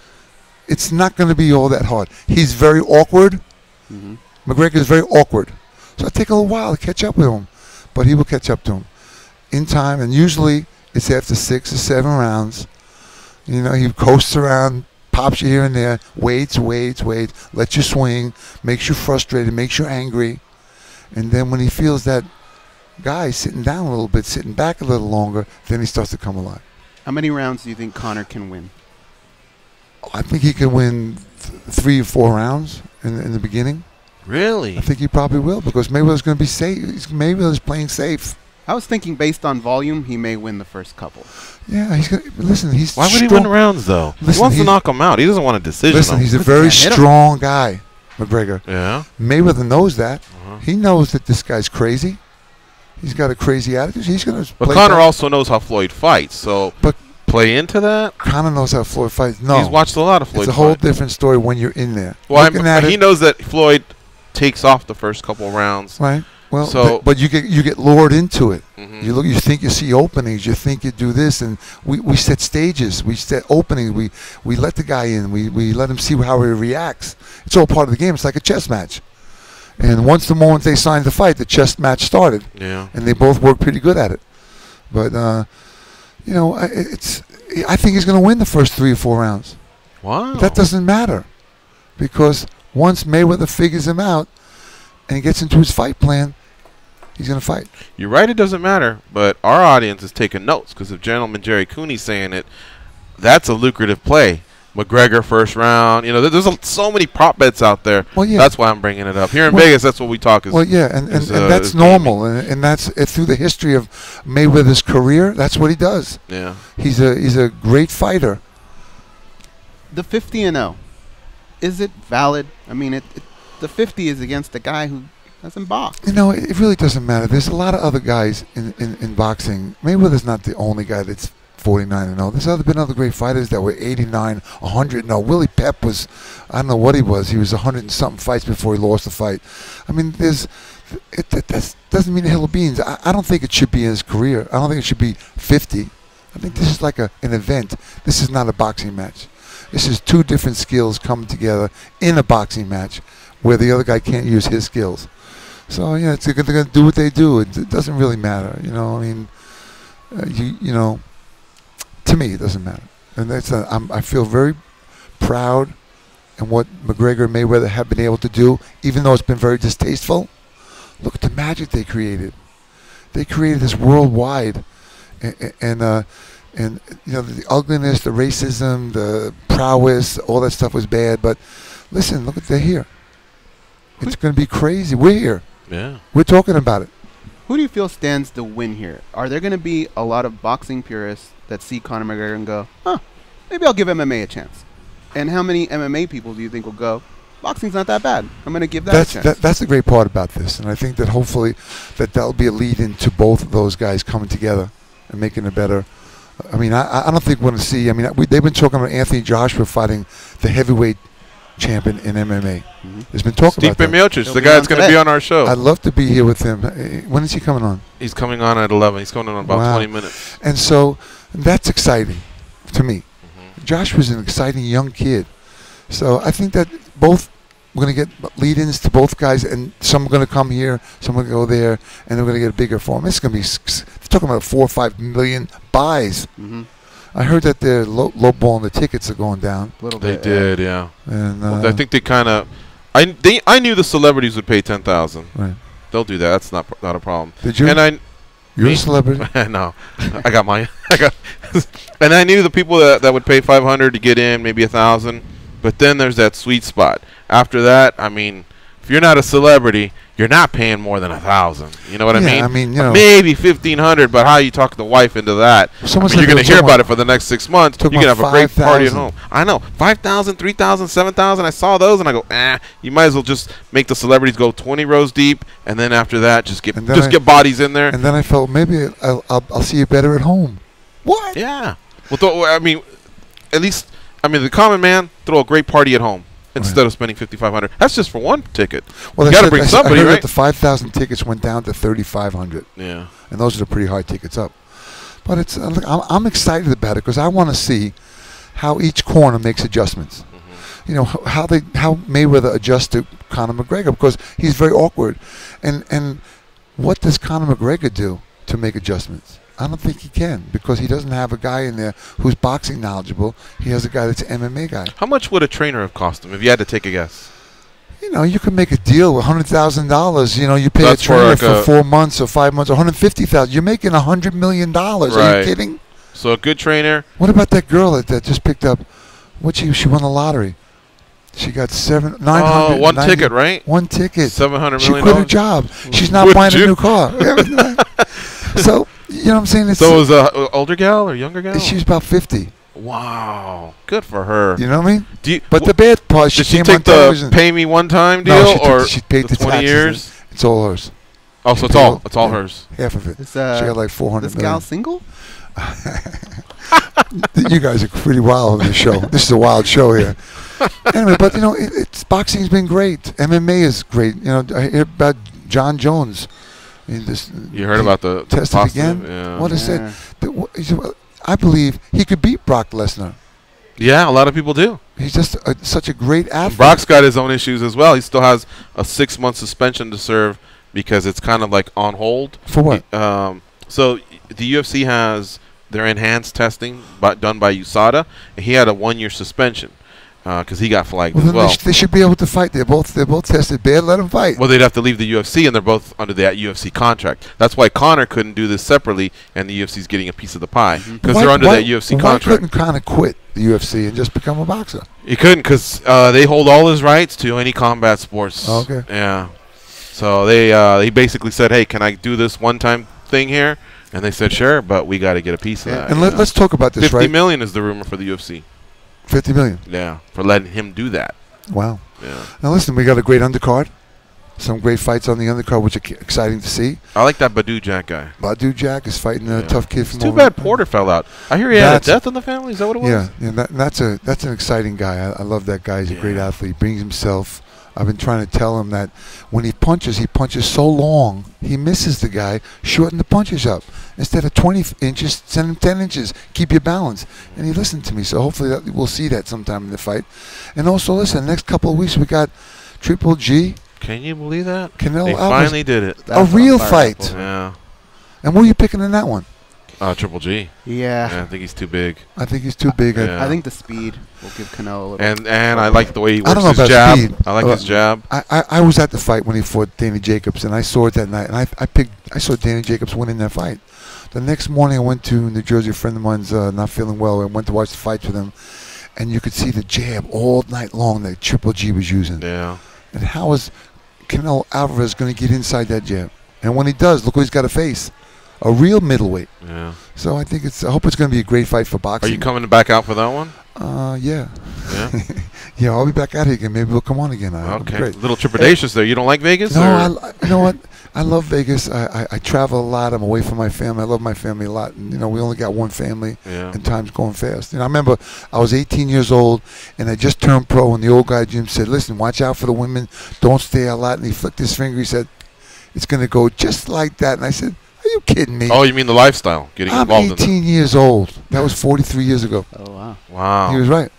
It's not going to be all that hard. He's very awkward. Mm-hmm. McGregor is very awkward. So it'll take a little while to catch up with him. But he will catch up to him in time. And usually it's after 6 or 7 rounds. He coasts around, pops you here and there, waits, lets you swing, makes you frustrated, makes you angry. And then when he feels that guy sitting down a little bit, sitting back a little longer, then he starts to come alive. How many rounds do you think Conor can win? I think he can win 3 or 4 rounds in the beginning. Really? I think he probably will because Mayweather's going to be safe. Mayweather's playing safe. I was thinking based on volume, he may win the first couple. Yeah, he's going to listen. He's why would he win rounds though? He wants to knock him out. He doesn't want a decision. Listen, he's a very strong guy, McGregor. Yeah. Mayweather knows that. Uh-huh. He knows that this guy's crazy. He's got a crazy attitude. He's going to. But Conor also knows how Floyd fights, so. But play into that? Conor knows how Floyd fights. No. He's watched a lot of Floyd. It's a whole different story when you're in there. Well, he knows that Floyd takes off the first couple rounds. Right. Well, but you get lured into it. Mm-hmm. You think you see openings. You think you do this, and we set stages. We set openings. We let the guy in. We let him see how he reacts. It's all part of the game. It's like a chess match. And once the moment they signed the fight, the chess match started. Yeah. And they both worked pretty good at it. But I think he's going to win the first 3 or 4 rounds. Wow. But that doesn't matter because once Mayweather figures him out and he gets into his fight plan, he's going to fight. You're right, it doesn't matter, but our audience is taking notes because if gentleman Gerry Cooney saying it, that's a lucrative play. McGregor first round. There's so many prop bets out there. Well, yeah. That's why I'm bringing it up. Here in Vegas, that's what we talk. And that's normal, and that's through the history of Mayweather's career. That's what he does. Yeah, he's a great fighter. The 50-0, is it valid? I mean, the 50 is against a guy who hasn't boxed. It really doesn't matter. There's a lot of other guys in boxing. Mayweather's not the only guy that's 49-0. There's been other great fighters that were 89, 100-0. Willie Pep was, I don't know what he was. He was 100 and something fights before he lost the fight. I mean, that doesn't mean a hill of beans. I don't think it should be in his career. I don't think it should be 50. I think this is like an event. This is not a boxing match. This is 2 different skills coming together in a boxing match where the other guy can't use his skills. So, they're going to do what they do. It doesn't really matter. To me, it doesn't matter. And I feel very proud in what McGregor and Mayweather have been able to do, even though it's been very distasteful. Look at the magic they created. They created this worldwide, and the ugliness, the racism, the prowess, all that stuff was bad. But listen, look at they're here. It's going to be crazy. We're here. Yeah. We're talking about it. Who do you feel stands to win here? Are there going to be a lot of boxing purists that see Conor McGregor and go, maybe I'll give MMA a chance? And how many MMA people do you think will go, boxing's not that bad, I'm going to give that a chance? That's the great part about this. And I think that hopefully that'll be a lead into both of those guys coming together and making it better. I mean, I don't think we're going to see. I mean, they've been talking about Anthony Joshua fighting the heavyweight champion in MMA. There's been talk about that. Stipe Miocic, the guy that's going to be on our show. I'd love to be here with him. When is he coming on? He's coming on at 11. He's coming on in about 20 minutes. And so that's exciting to me. Joshua's an exciting young kid. So I think that both we're going to get lead-ins to both guys, and some are going to come here, some are going to go there, and they're going to get a bigger form. It's going to be talking about 4 or 5 million buys. I heard that they're lowballing the tickets are going down. They did, yeah. And I think they kind of. I knew the celebrities would pay $10,000. Right. They'll do that. That's not a problem. Did you? And You're a celebrity. No, I got mine. And I knew the people that would pay $500 to get in, maybe $1,000. But then there's that sweet spot. After that, I mean, if you're not a celebrity, you're not paying more than $1,000. You know what I mean? I mean, maybe $1,500. But how you talk the wife into that? You're going to hear about it for the next 6 months. You can have a great party at home. I know, $5,000, $3,000, $7,000. I saw those and I go, you might as well just make the celebrities go 20 rows deep, and then after that, just get bodies in there. And then I felt maybe I'll see you better at home. What? Yeah. Well, I mean, at least, the common man throw a great party at home instead of spending $5,500. That's just for one ticket. Well, you got to bring somebody, I heard right? that the 5,000 tickets went down to 3,500. Yeah. And those are the pretty high tickets up. But it's I'm excited about it because I want to see how each corner makes adjustments. You know, how Mayweather adjusts to Conor McGregor, because he's very awkward. And what does Conor McGregor do to make adjustments? I don't think he can, because he doesn't have a guy in there who's boxing knowledgeable. He has a guy that's an MMA guy. How much would a trainer have cost him if you had to take a guess? You know, you can make a deal with $100,000. You know, you pay a trainer for 4 months or 5 months, $150,000. You're making $100 million. Right. Are you kidding? So a good trainer. What about that girl that just picked up? She won the lottery. She got 900. One ticket, right? One ticket. $700 million. She quit her job. She's not buying a new car. So, you know what I'm saying? So it was an older gal or younger gal? She's about 50. Wow. Good for her. You know what I mean? But the bad part, did she take the pay me one time deal, or she paid the 20 years? It's all hers. Oh, so it's all hers. Half of it. She got like 400 million. This gal single? You guys are pretty wild on this show. This is a wild show here. Anyway, but you know, boxing's been great. MMA is great. You know, I hear about John Jones. You heard about the tested again? Yeah. What is it? I believe he could beat Brock Lesnar. Yeah, a lot of people do. He's just such a great athlete. Brock's got his own issues as well. He still has a 6-month suspension to serve because it's kind of like on hold. For what? So the UFC has their enhanced testing done by USADA, and he had a 1-year suspension because he got flagged as well. They should be able to fight. They're both tested bad. Let them fight. Well, they'd have to leave the UFC, and they're both under that UFC contract. That's why Conor couldn't do this separately, and the UFC's getting a piece of the pie because they're under that UFC contract. Why couldn't Conor quit the UFC and just become a boxer? He couldn't because they hold all his rights to any combat sports. Oh, okay. Yeah. So they basically said, hey, can I do this one-time thing here? And they said, sure, but we got to get a piece of that. And let's talk about this, right? $50 million is the rumor for the UFC. $50 million? Yeah, for letting him do that. Wow. Yeah. Now, listen, we got a great undercard. Some great fights on the undercard, which are exciting to see. I like that Badu Jack guy. Badu Jack is fighting a tough kid from It's too bad Porter fell out. I hear he had a death in the family. Is that what it was? Yeah, that's an exciting guy. I love that guy. He's a great athlete. He brings himself. I've been trying to tell him that when he punches so long, he misses the guy. Shorten the punches up. Instead of 20 inches, send him 10 inches. Keep your balance. And he listened to me, so hopefully we'll see that sometime in the fight. And also, listen, the next couple of weeks we got Triple G. Can you believe that? Canelo They Alvarez. finally did it. A real fight. Yeah. And who are you picking in that one? Triple G. Yeah. I think he's too big. I think he's too big. Yeah. I think the speed will give Canelo a little. And I like the way he works I don't know his about jab. speed. I like his jab. I was at the fight when he fought Danny Jacobs, and I saw it that night. And I saw Danny Jacobs winning that fight. The next morning, I went to New Jersey. A friend of mine's not feeling well. I went to watch the fights with him, and you could see the jab all night long that Triple G was using. Yeah. And how is Canelo Alvarez going to get inside that jab? And when he does, look what he's got to face. A real middleweight. Yeah. So I hope it's going to be a great fight for boxing. Are you coming back out for that one? Yeah. Yeah? Yeah, I'll be back out here again. Maybe we'll come on again. Okay. Great. A little trepidatious there. You don't like Vegas? No, you know what? I love Vegas. I travel a lot. I'm away from my family. I love my family a lot. And, we only got one family, and time's going fast. I remember I was 18 years old, and I just turned pro, and the old guy, Jim, said, listen, watch out for the women. Don't stay a lot. And he flicked his finger. He said, it's going to go just like that. And I said, are you kidding me? Oh, you mean the lifestyle? Getting involved in that. I'm 18 years old. That was 43 years ago. Oh, wow. Wow. He was right.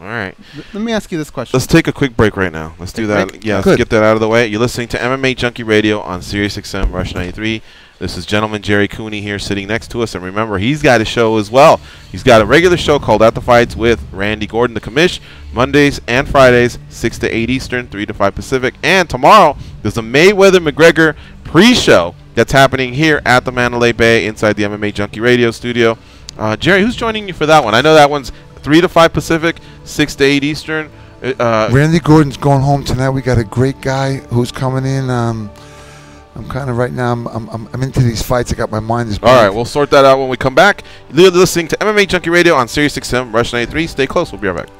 All right. Let me ask you this question. Let's take a quick break right now. Let's do that. Yeah, let's get that out of the way. You're listening to MMA Junkie Radio on SiriusXM Rush 93. This is Gentleman Gerry Cooney here sitting next to us. And remember, he's got a show as well. He's got a regular show called At the Fights with Randy Gordon, the commish, Mondays and Fridays, 6 to 8 Eastern, 3 to 5 Pacific. And tomorrow, there's a Mayweather-McGregor pre-show that's happening here at the Mandalay Bay inside the MMA Junkie Radio studio. Gerry, who's joining you for that one? I know that one's 3 to 5 Pacific, 6 to 8 Eastern. Randy Gordon's going home tonight. We got a great guy who's coming in. I'm kind of right now. I'm into these fights. I got my mind is. All right, we'll sort that out when we come back. You're listening to MMA Junkie Radio on SiriusXM Rush 93. Stay close. We'll be right back.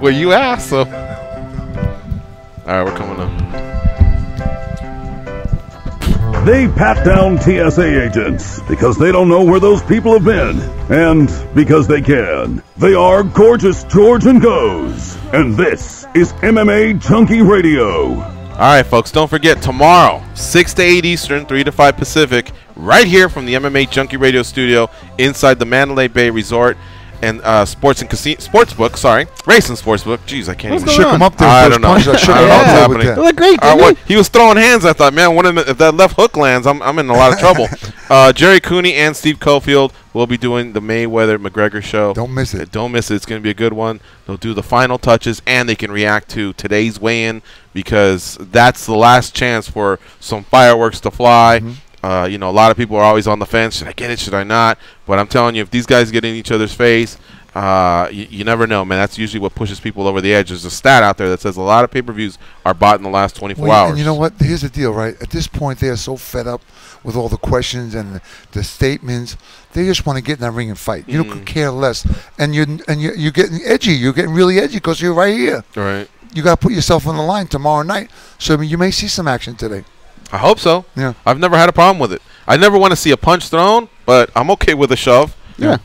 Well, you asked, so. All right, we're coming up. They pat down TSA agents because they don't know where those people have been, and because they can. They are Gorgeous George and Goes, and this is MMA Junkie Radio. All right, folks, don't forget, tomorrow, 6 to 8 Eastern, 3 to 5 Pacific, right here from the MMA Junkie Radio studio inside the Mandalay Bay Resort and Sports and Casino Sportsbook. Sorry, Race and Sportsbook. Jeez, I can't even shook him up there. I don't know. I don't know what's happening. It looked great, didn't He was throwing hands. I thought, man, if that left hook lands, I'm in a lot of trouble. Gerry Cooney and Steve Cofield will be doing the Mayweather-McGregor show. Don't miss it. Don't miss it. It's going to be a good one. They'll do the final touches, and they can react to today's weigh-in because that's the last chance for some fireworks to fly. A lot of people are always on the fence. Should I get it? Should I not? But I'm telling you, if these guys get in each other's face, you never know, man. That's usually what pushes people over the edge. There's a stat out there that says a lot of pay-per-views are bought in the last 24 hours. And you know what? Here's the deal, right? At this point, they are so fed up with all the questions and the statements. They just want to get in that ring and fight. You don't care less. And you're getting edgy. You're getting really edgy because you're right here. Right. You got to put yourself on the line tomorrow night. So you may see some action today. I hope so. Yeah. I've never had a problem with it. I never want to see a punch thrown, but I'm okay with a shove. Yeah.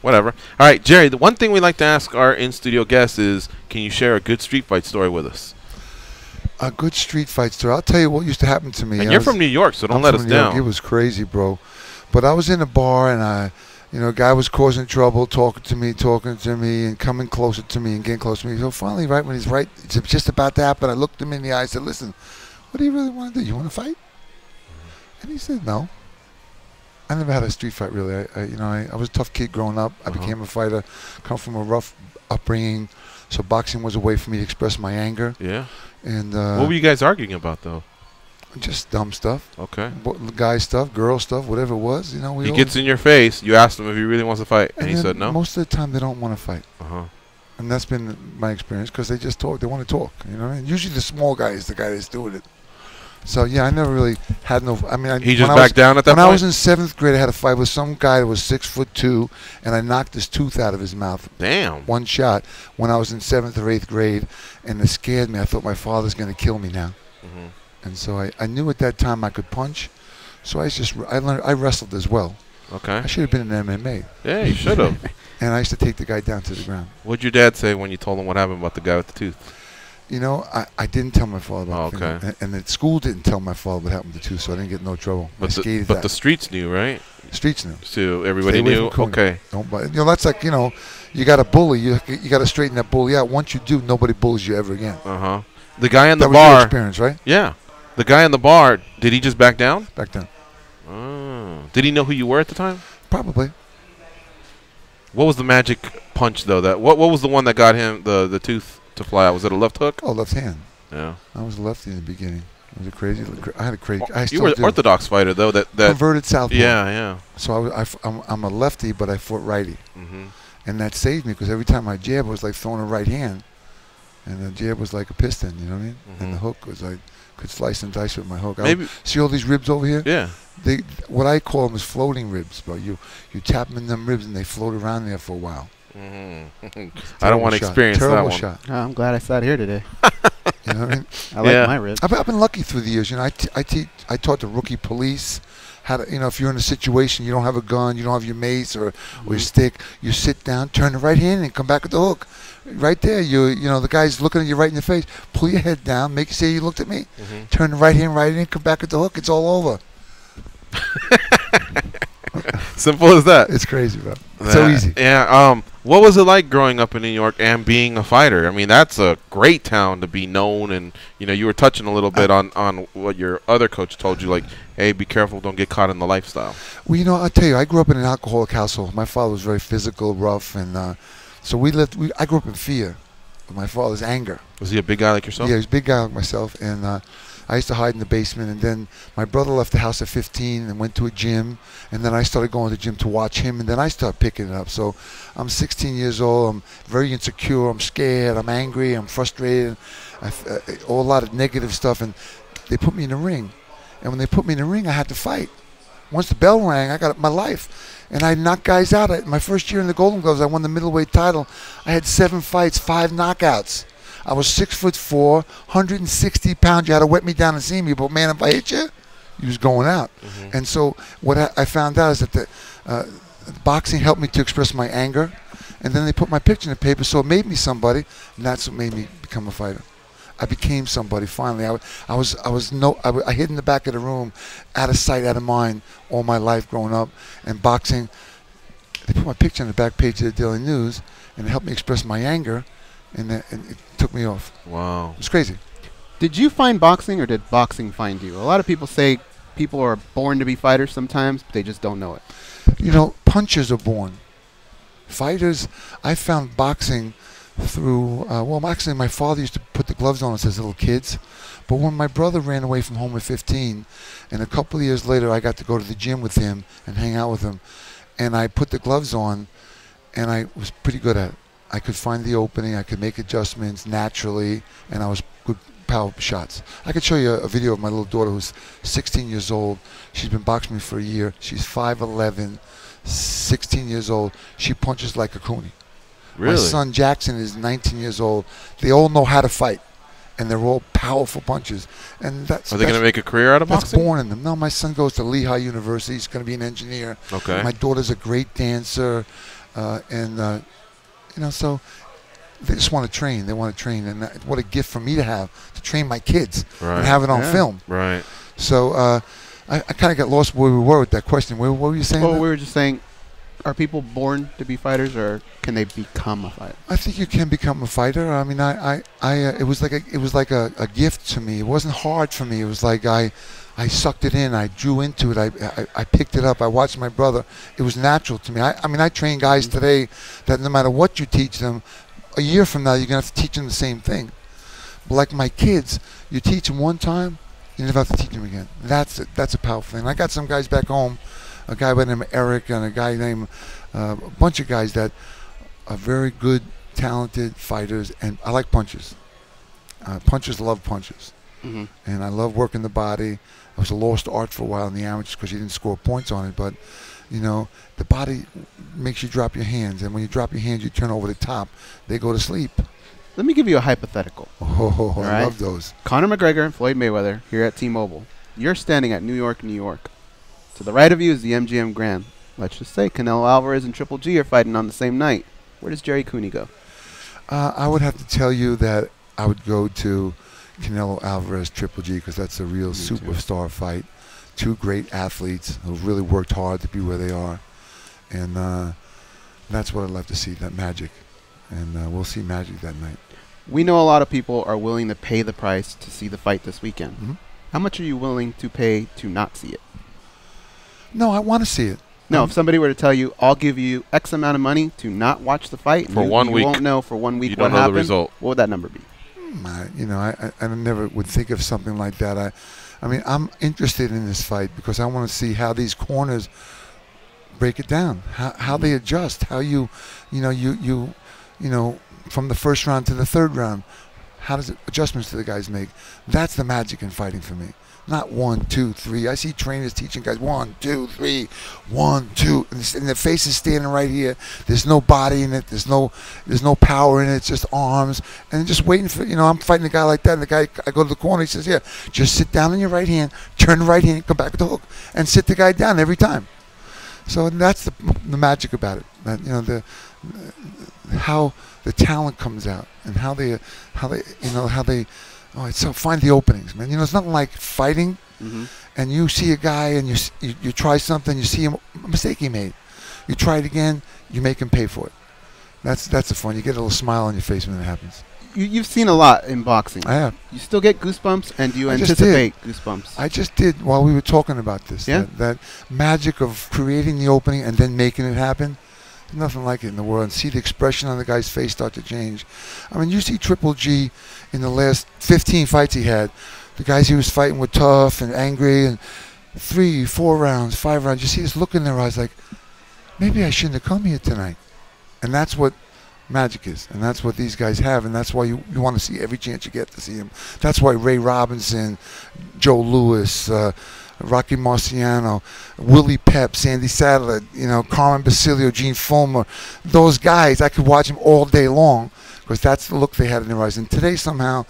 Whatever. All right, Gerry, the one thing we like to ask our in-studio guests is, can you share a good street fight story with us? A good street fight story. I'll tell you what used to happen to me. And you're from New York, so don't let us down. It was crazy, bro. But I was in a bar, and a guy was causing trouble, talking to me, and coming closer to me and getting closer to me. So finally, right when it's just about to happen, I looked him in the eye and said, listen, what do you really want to do? You want to fight? And he said, no. I never had a street fight, really. I was a tough kid growing up. I became a fighter, come from a rough upbringing, so boxing was a way for me to express my anger. Yeah. And what were you guys arguing about, though? Just dumb stuff. Okay. Guy stuff, girl stuff, whatever it was. He gets in your face. You ask him if he really wants to fight, and he said no? Most of the time, they don't want to fight. And that's been my experience because they just talk. They want to talk. You know what I mean? Usually the small guy is the guy that's doing it. So, yeah, I never really had no... He just backed down at that point? When I was in 7th grade, I had a fight with some guy that was 6'2", and I knocked his tooth out of his mouth. Damn. One shot when I was in 7th or 8th grade, and it scared me. I thought my father's going to kill me now. And so I knew at that time I could punch, so I wrestled as well. Okay. I should have been in MMA. Yeah, you should have. And I used to take the guy down to the ground. What'd your dad say when you told him what happened about the guy with the tooth? You know, I didn't tell my father about it. Okay. And the school didn't tell my father what happened to the tooth, so I didn't get no trouble. But the streets knew, right? Streets knew. So everybody knew? Okay. That's like, you got a bully. You got to straighten that bully out. Once you do, nobody bullies you ever again. The guy in the bar. That was your experience, right? Yeah. The guy in the bar, did he just back down? Back down. Did he know who you were at the time? Probably. What was the magic punch, though? What was the one that got him the tooth to fly out? Was it a left hook? Oh, left hand. Yeah. I was a lefty in the beginning. It was a crazy. I had a crazy. You were an orthodox fighter, though. That converted southpaw. Yeah. So I'm a lefty, but I fought righty, and that saved me because every time I jab, it was like throwing a right hand, and the jab was like a piston. You know what I mean? And the hook was like could slice and dice with my hook. See all these ribs over here? Yeah. What I call them is floating ribs, bro. You tap them in them ribs and they float around there for a while. I don't want to experience Terrible that one. Shot. Oh, I'm glad I sat here today. You know what I mean? I like my ribs. I've been lucky through the years. I taught the rookie police how to, if you're in a situation, you don't have a gun, you don't have your mace or your stick, you sit down, turn the right hand and come back with the hook. Right there, the guy's looking at you right in the face. Pull your head down, make it say you looked at me. Turn the right hand right in, come back with the hook. It's all over. Simple as that. It's crazy, bro. So easy. Yeah. What was it like growing up in New York and being a fighter? I mean, that's a great town to be known, and you were touching a little bit on what your other coach told you, like, hey, be careful, don't get caught in the lifestyle. Well, I'll tell you, I grew up in an alcoholic household. My father was very physical, rough, and so I grew up in fear of my father's anger. Was he a big guy like yourself? Yeah, he was a big guy like myself, and I used to hide in the basement, and then my brother left the house at 15 and went to a gym, and then I started going to the gym to watch him, and then I started picking it up. So I'm 16 years old, I'm very insecure, I'm scared, I'm angry, I'm frustrated, a lot of negative stuff, and they put me in the ring. And when they put me in the ring, I had to fight. Once the bell rang, I got my life, and I knocked guys out. My first year in the Golden Gloves, I won the middleweight title. I had 7 fights, 5 knockouts. I was 6'4", 160 pounds. You had to wet me down and see me, but man, if I hit you, you was going out. And so what I found out is that the boxing helped me to express my anger, and then they put my picture in the paper, so it made me somebody, and that's what made me become a fighter. I became somebody finally. I hid in the back of the room, out of sight, out of mind, all my life growing up. And boxing, they put my picture on the back page of the Daily News, and it helped me express my anger, and it took me off. Wow. It was crazy. Did you find boxing, or did boxing find you? A lot of people say people are born to be fighters sometimes, but they just don't know it. You know, punchers are born. Fighters, I found boxing through, actually my father used to put the gloves on us as little kids. But when my brother ran away from home at 15, and a couple of years later I got to go to the gym with him and hang out with him, and I put the gloves on, and I was pretty good at it. I could find the opening, I could make adjustments naturally, and I was good power shots. I could show you a video of my little daughter who's 16 years old. She's been boxing me for a year. She's 5'11", 16 years old. She punches like a Cooney. Really? My son Jackson is 19 years old. They all know how to fight, and they're all powerful punches. And Are they going to make a career out of boxing? That's born in them. No, my son goes to Lehigh University. He's going to be an engineer. Okay. My daughter's a great dancer, so they just want to train. They want to train, and what a gift for me to have to train my kids and have it on film. Right. So I kind of got lost where we were with that question. What were you saying? Well, we were just saying, are people born to be fighters, or can they become a fighter? I think you can become a fighter. I mean, it was like a gift to me. It wasn't hard for me. It was like I sucked it in. I drew into it. I picked it up. I watched my brother. It was natural to me. I train guys today that no matter what you teach them, a year from now you're gonna have to teach them the same thing. But like my kids, you teach them one time, you never have to teach them again. That's a powerful thing. I got some guys back home, a guy by the name of Eric and a guy named a bunch of guys that are very good, talented fighters, and I like punchers. Punchers love punchers, and I love working the body. I was a lost art for a while in the amateurs because you didn't score points on it, but the body makes you drop your hands, and when you drop your hands, you turn over the top. They go to sleep. Let me give you a hypothetical. Oh, I love those. Conor McGregor and Floyd Mayweather here at T-Mobile. You're standing at New York, New York. To the right of you is the MGM Grand. Let's just say Canelo Alvarez and Triple G are fighting on the same night. Where does Gerry Cooney go? I would have to tell you that I would go to Canelo Alvarez, Triple G, because that's a real superstar fight. Two great athletes who really worked hard to be where they are. And that's what I'd love to see, that magic. And we'll see magic that night. We know a lot of people are willing to pay the price to see the fight this weekend. How much are you willing to pay to not see it? No, I want to see it. No, if somebody were to tell you, I'll give you X amount of money to not watch the fight, for 1 week, you won't know for 1 week what happened, the result. What would that number be? I never would think of something like that. I mean, I'm interested in this fight because I want to see how these corners break it down, how they adjust, how you from the first round to the third round, how does adjustments do the guys make? That's the magic in fighting for me. Not 1, 2, 3. I see trainers teaching guys 1, 2, 3, 1, 2, and their face is standing right here. There's no body in it. There's no power in it. It's just arms, and just waiting for I'm fighting a guy like that, and the guy, I go to the corner. He says, "Yeah, just sit down on your right hand, turn the right hand, come back with the hook, and sit the guy down every time." So that's the magic about it. That how the talent comes out and how they find the openings, man. It's nothing like fighting, and you see a guy and you try something, you see a mistake he made, you try it again, you make him pay for it. That's the fun. You get a little smile on your face when it happens. You've seen a lot in boxing. I have. You still get goosebumps, and do you anticipate goosebumps? I just did while we were talking about this. Yeah? That magic of creating the opening and then making it happen. There's nothing like it in the world. And see the expression on the guy's face start to change. I mean, you see Triple G in the last 15 fights he had. The guys he was fighting were tough and angry, and 3, 4 rounds, 5 rounds. You see this look in their eyes like, maybe I shouldn't have come here tonight. And that's what magic is, and that's what these guys have, and that's why you want to see every chance you get to see them. That's why Ray Robinson, Joe Louis, Rocky Marciano, Willie Pep, Sandy Sadler, Carmen Basilio, Gene Fulmer, those guys, I could watch them all day long because that's the look they had in their eyes. And today somehow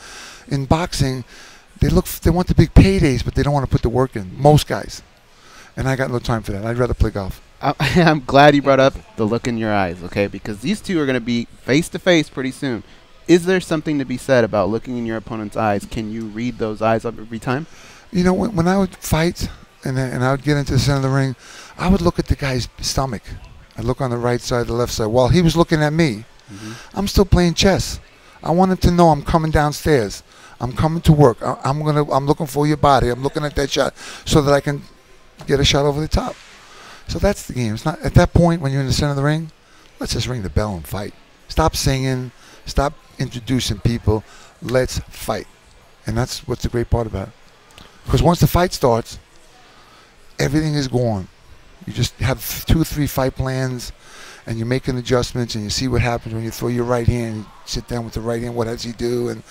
in boxing, they want the big paydays, but they don't want to put the work in, most guys. And I got no time for that. I'd rather play golf. I'm glad you brought up the look in your eyes, okay? Because these two are going to be face-to-face pretty soon. Is there something to be said about looking in your opponent's eyes? Can you read those eyes up every time? You know, when I would fight and I would get into the center of the ring, I would look at the guy's stomach. I'd look on the right side, the left side. While he was looking at me, I'm still playing chess. I want him to know I'm coming downstairs. I'm coming to work. I'm looking for your body. I'm looking at that shot so that I can get a shot over the top. So that's the game. It's not at that point when you're in the center of the ring. Let's just ring the bell and fight. Stop singing. Stop introducing people. Let's fight. And that's what's the great part about it. Because once the fight starts, everything is gone. You just have 2 or 3 fight plans, and you're making adjustments, and you see what happens when you throw your right hand. You sit down with the right hand. What does he do? And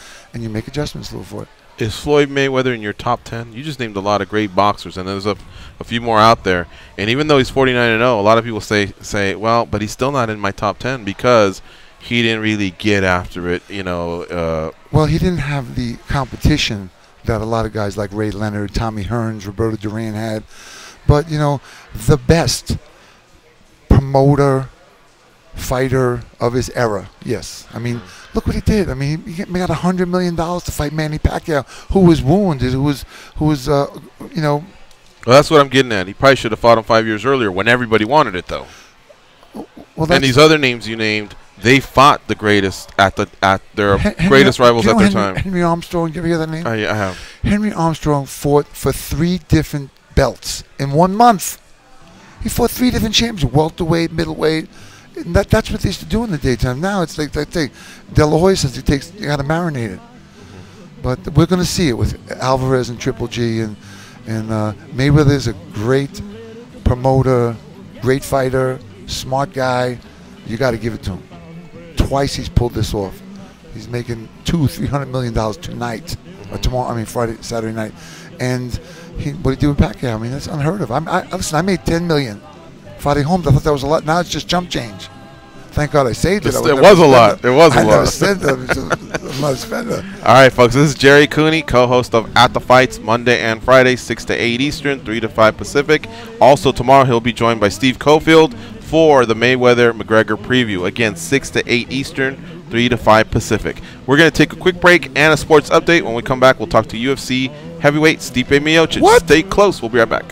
you make adjustments for it. Is Floyd Mayweather in your top 10? You just named a lot of great boxers, and there's a few more out there. And even though he's 49-0, a lot of people say, well, but he's still not in my top 10 because he didn't really get after it, you know. Well, he didn't have the competition that a lot of guys like Ray Leonard, Tommy Hearns, Roberto Duran had. But, you know, the best promoter, fighter of his era, yes. I mean, look what he did. I mean, he got $100 million to fight Manny Pacquiao, who was wounded, who was you know. Well, that's what I'm getting at. He probably should have fought him 5 years earlier when everybody wanted it, though. Well, and these other names you named, they fought the greatest at their greatest rivals at their time. Henry Armstrong, did you ever hear that name? I have. Henry Armstrong fought for 3 different belts in 1 month. He fought 3 different champions, welterweight, middleweight. And that's what they used to do in the daytime. Now it's like De La Hoya says you got to marinate it. But we're going to see it with Alvarez and Triple G, and Mayweather is a great promoter, great fighter, smart guy. You got to give it to him. Twice he's pulled this off. He's making $200-300 million tonight, or tomorrow. I mean Saturday night, and what he did with Pacquiao. I mean that's unheard of. Listen, I made $10 million fighting Holmes. I thought that was a lot. Now it's just jump change. Thank God I saved it. It was a lot. It was a lot. I never said that. I'm not a spender. All right, folks. This is Gerry Cooney, co-host of At the Fights, Monday and Friday, 6 to 8 Eastern, 3 to 5 Pacific. Also tomorrow he'll be joined by Steve Cofield for the Mayweather-McGregor preview. Again, 6 to 8 Eastern, 3 to 5 Pacific. We're going to take a quick break and a sports update. When we come back, we'll talk to UFC heavyweight Stipe Miocic. What? Stay close. We'll be right back.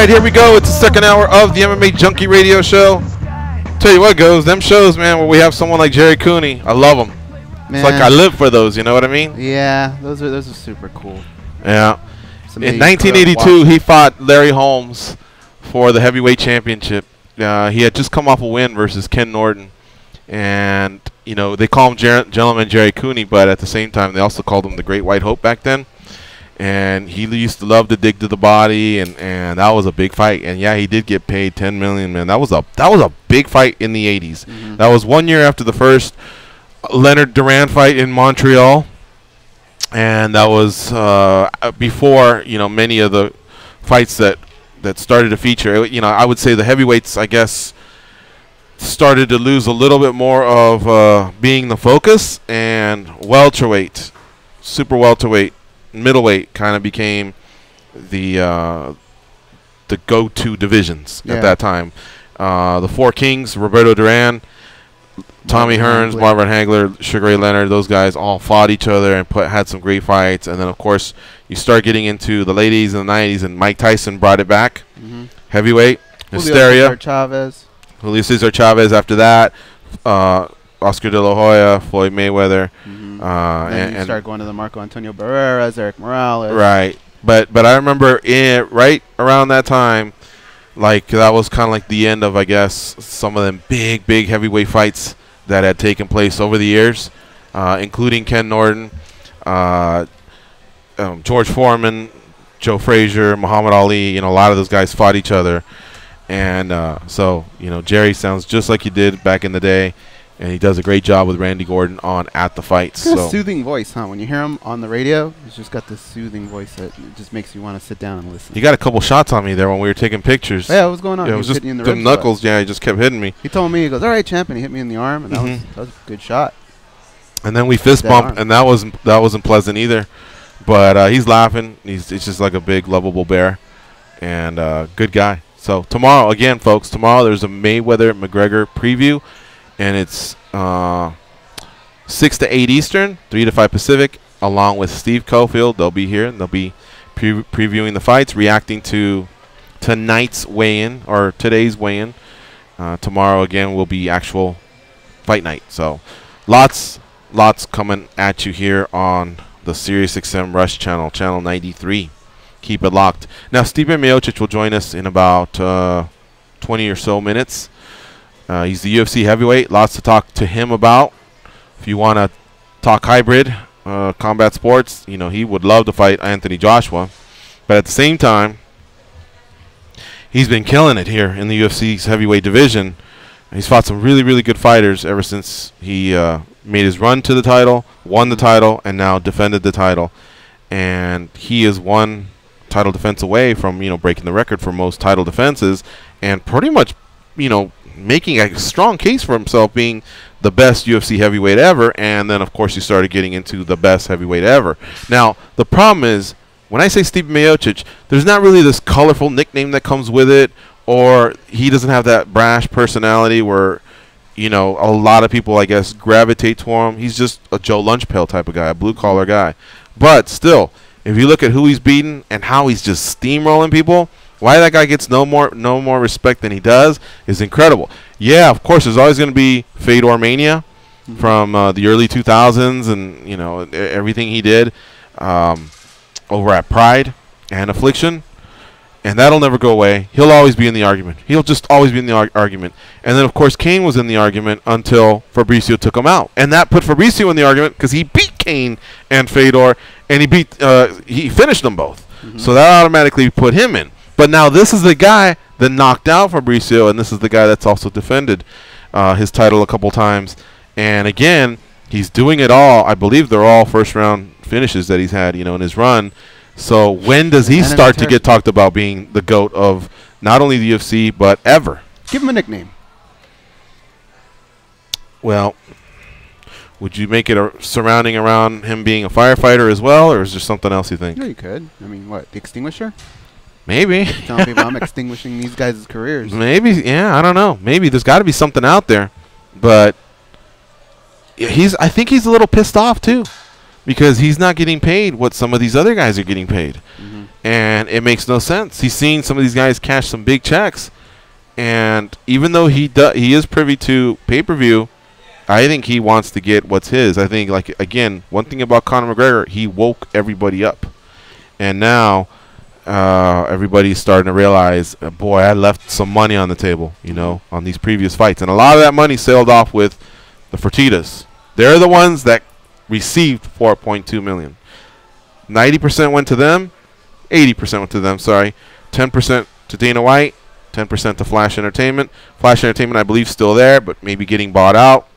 right, here we go. It's the second hour of the MMA Junkie Radio Show. Tell you what, goes them shows, man, where we have someone like Gerry Cooney. I love them. It's like I live for those. You know what I mean? Yeah, those are super cool. Yeah. In 1982, he fought Larry Holmes for the heavyweight championship. He had just come off a win versus Ken Norton, and they call him Gentleman Gerry Cooney, but at the same time, they also called him the Great White Hope back then. And he used to love to dig to the body, and that was a big fight. And yeah, he did get paid $10 million, man. That was a big fight in the 80s. Mm-hmm. That was 1 year after the first Leonard Duran fight in Montreal, and that was before many of the fights that started to feature. I would say the heavyweights, I guess, started to lose a little bit more of being the focus, and welterweight, super welterweight, middleweight kind of became the go-to divisions at that time. The Four Kings, Roberto Duran, Tommy Hearns, Marvin Hagler, Sugar Ray Leonard, those guys all fought each other and had some great fights. And then, of course, you start getting into the late 80s and the 90s, and Mike Tyson brought it back. Mm-hmm. Heavyweight, Hysteria. Julio Cesar Chavez after that. Oscar De La Hoya, Floyd Mayweather. Mm-hmm. And you start going to the Marco Antonio Barreras, Eric Morales. Right. But I remember right around that time, like that was kind of like the end of, I guess, some of them big heavyweight fights that had taken place over the years, including Ken Norton, George Foreman, Joe Frazier, Muhammad Ali. A lot of those guys fought each other. And so, Gerry sounds just like he did back in the day. And he does a great job with Randy Gordon on At the Fights. He's got a soothing voice, huh? When you hear him on the radio, he's just got this soothing voice that just makes you want to sit down and listen. He got a couple shots on me there when we were taking pictures. Yeah, what was going on? Yeah, it was just the knuckles. Yeah, he just kept hitting me. He told me, he goes, "All right, champ," and he hit me in the arm, and that was a good shot. And then we fist bumped, and that wasn't pleasant either. But he's laughing. It's just like a big, lovable bear, and good guy. So tomorrow, again, folks, there's a Mayweather-McGregor preview. And it's 6 to 8 Eastern, 3 to 5 Pacific, along with Steve Cofield. They'll be here, and they'll be previewing the fights, reacting to tonight's weigh-in, or today's weigh-in. Tomorrow, again, will be actual fight night. So lots coming at you here on the SiriusXM Rush channel, channel 93. Keep it locked. Now, Stipe Miocic will join us in about 20 or so minutes. He's the UFC heavyweight. Lots to talk to him about. If you want to talk hybrid combat sports, he would love to fight Anthony Joshua. But at the same time, he's been killing it here in the UFC's heavyweight division. He's fought some really, really good fighters ever since he made his run to the title, won the title, and now defended the title. And he is one title defense away from, breaking the record for most title defenses, and pretty much, making a strong case for himself being the best UFC heavyweight ever. And then, of course, he started getting into the best heavyweight ever. Now, the problem is, when I say Stipe Miocic, there's not really this colorful nickname that comes with it, or he doesn't have that brash personality where, a lot of people, I guess, gravitate to him. He's just a Joe Lunchpail type of guy, a blue-collar guy. But still, if you look at who he's beaten and how he's just steamrolling people, why that guy gets no more respect than he does is incredible. Yeah, of course, there's always going to be Fedor Mania from the early 2000s, and everything he did over at Pride and Affliction, and that'll never go away. He'll always be in the argument. He'll just always be in the argument. And then, of course, Kane was in the argument until Fabricio took him out, and that put Fabricio in the argument because he beat Kane and Fedor, and he finished them both. Mm-hmm. So that automatically put him in. But now this is the guy that knocked out Fabricio, and this is the guy that's also defended his title a couple times. And again, he's doing it all. I believe they're all first-round finishes that he's had, in his run. So when does he start to get talked about being the GOAT of not only the UFC but ever? Give him a nickname. Well, would you make it surrounding around him being a firefighter as well, or is there something else you think? Yeah, you could. I mean, what, the Extinguisher? Maybe. Telling people I'm extinguishing these guys' careers. Maybe, yeah, I don't know. Maybe there's got to be something out there, but I think he's a little pissed off too, because he's not getting paid what some of these other guys are getting paid. Mm-hmm. and it makes no sense. He's seen some of these guys cash some big checks, and even though he is privy to pay-per-view, I think he wants to get what's his. I think, like, again, one thing about Conor McGregor, he woke everybody up, and now everybody's starting to realize, boy, I left some money on the table, you know, on these previous fights. And a lot of that money sailed off with the Fertittas. They're the ones that received $4.2 million. 90% went to them. 80% went to them, sorry. 10% to Dana White. 10% to Flash Entertainment. Flash Entertainment, I believe, still there, but maybe getting bought out.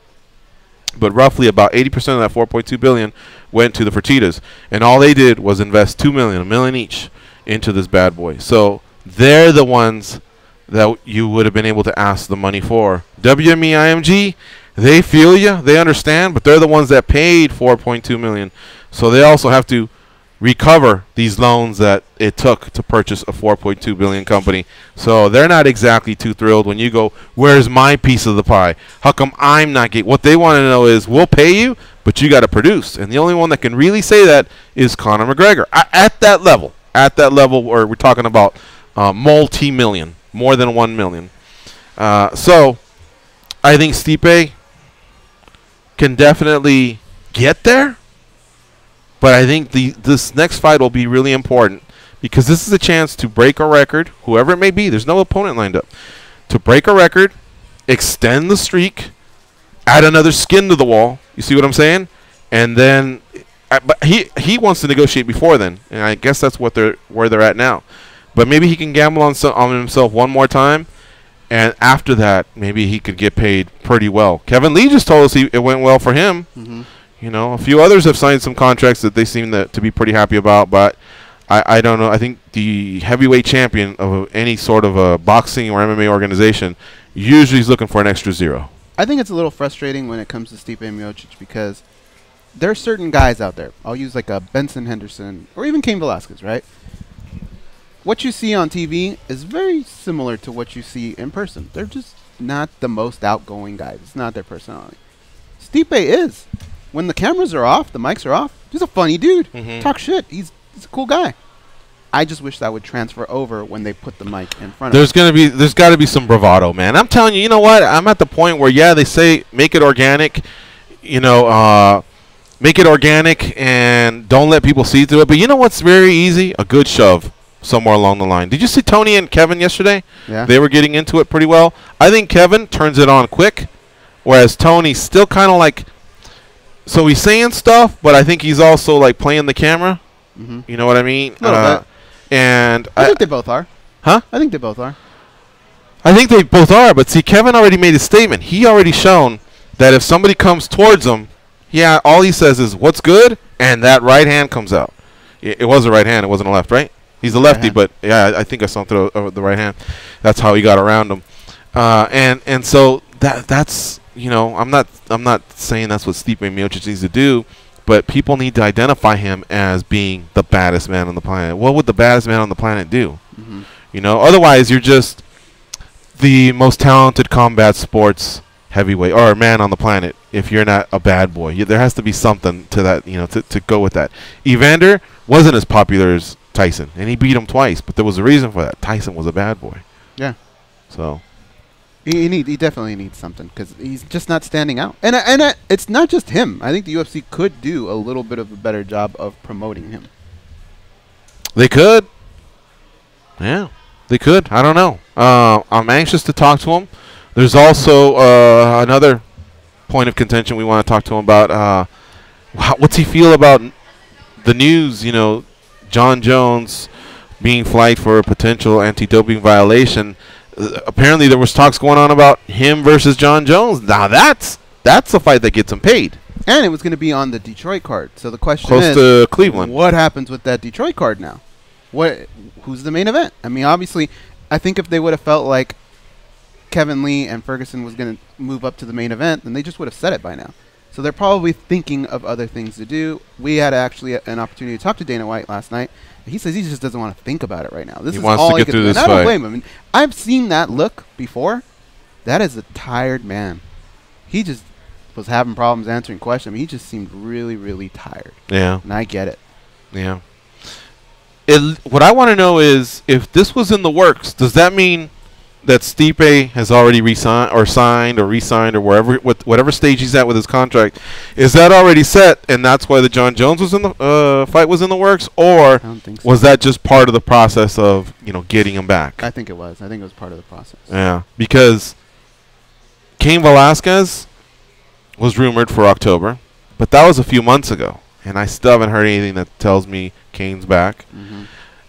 But roughly about 80% of that $4.2 billion went to the Fertittas. And all they did was invest $2 million, $1 million each, into this bad boy. So they're the ones that you would have been able to ask the money for. WME IMG, they feel you, they understand, but they're the ones that paid $4.2 million. So they also have to recover these loans that it took to purchase a $4.2 billion company. So they're not exactly too thrilled when you go, where's my piece of the pie? How come I'm not getting? What they want to know is, we'll pay you, but you got to produce. And the only one that can really say that is Conor McGregor. At that level where we're talking about multi-million, more than 1 million. So I think Stipe can definitely get there, but I think this next fight will be really important, because this is a chance to break a record, whoever it may be. There's no opponent lined up. To break a record, extend the streak, add another skin to the wall. You see what I'm saying? And then, but he wants to negotiate before then, and I guess that's where they're at now. But maybe he can gamble on himself one more time, and after that, maybe he could get paid pretty well. Kevin Lee just told us it went well for him. You know, a few others have signed some contracts that they seem to be pretty happy about, but I don't know. I think the heavyweight champion of any sort of a boxing or MMA organization usually is looking for an extra zero. I think it's a little frustrating when it comes to Stipe Miocic, because there are certain guys out there. I'll use like a Benson Henderson or even Cain Velasquez, right? What you see on TV is very similar to what you see in person. They're just not the most outgoing guys. It's not their personality. Stipe is. When the cameras are off, the mics are off, he's a funny dude. Talk shit. He's a cool guy. I just wish that would transfer over when they put the mic in front of him. There's got to be some bravado, man. I'm telling you, you know what? I'm at the point where, yeah, they say make it organic, you know, make it organic and don't let people see through it. But you know what's very easy? A good shove somewhere along the line. Did you see Tony and Kevin yesterday? Yeah. They were getting into it pretty well. I think Kevin turns it on quick, whereas Tony's still kind of like, so he's saying stuff, but I think he's also like playing the camera. You know what I mean? And I think they both are. Huh? I think they both are. I think they both are, but see, Kevin already made his statement. He already shown that if somebody comes towards him, yeah, all he says is, what's good? And that right hand comes out. It was a right hand. It wasn't a left, right? He's a lefty, but yeah, I think I saw him throw the right hand. That's how he got around him. And so that's, you know, I'm not saying that's what Stipe Miocic needs to do, but people need to identify him as being the baddest man on the planet. What would the baddest man on the planet do? You know, otherwise you're just the most talented combat sports heavyweight or man on the planet if you're not a bad boy. There has to be something to that, you know, to go with that. Evander wasn't as popular as Tyson, and he beat him twice, but there was a reason for that. Tyson was a bad boy. Yeah. So he definitely needs something, because he's just not standing out. And it's not just him. I think the UFC could do a little bit of a better job of promoting him. They could. Yeah, they could. I don't know. I'm anxious to talk to him. There's also another point of contention we want to talk to him about. What's he feel about the news, you know, John Jones being flagged for a potential anti-doping violation? Apparently there was talks going on about him versus John Jones. Now that's a fight that gets him paid. And it was going to be on the Detroit card. So the question is, close to Cleveland, what happens with that Detroit card now? Who's the main event? I mean, obviously, I think if they would have felt like Kevin Lee and Ferguson was going to move up to the main event, then they just would have said it by now. So they're probably thinking of other things to do. We had actually an opportunity to talk to Dana White last night. He says he just doesn't want to think about it right now. This is wants all to get through this fight. I don't blame him. I mean, I've seen that look before. That is a tired man. He just was having problems answering questions. I mean, he just seemed really, really tired. Yeah. And I get it. Yeah. what I want to know is, if this was in the works, does that mean that Stipe has already signed or re-signed or whatever stage he's at with his contract? Is that already set, and that's why the John Jones was in the fight was in the works, or was that just part of the process of getting him back? I think it was. I think it was part of the process. Yeah, because Cain Velasquez was rumored for October, but that was a few months ago, and I still haven't heard anything that tells me Cain's back.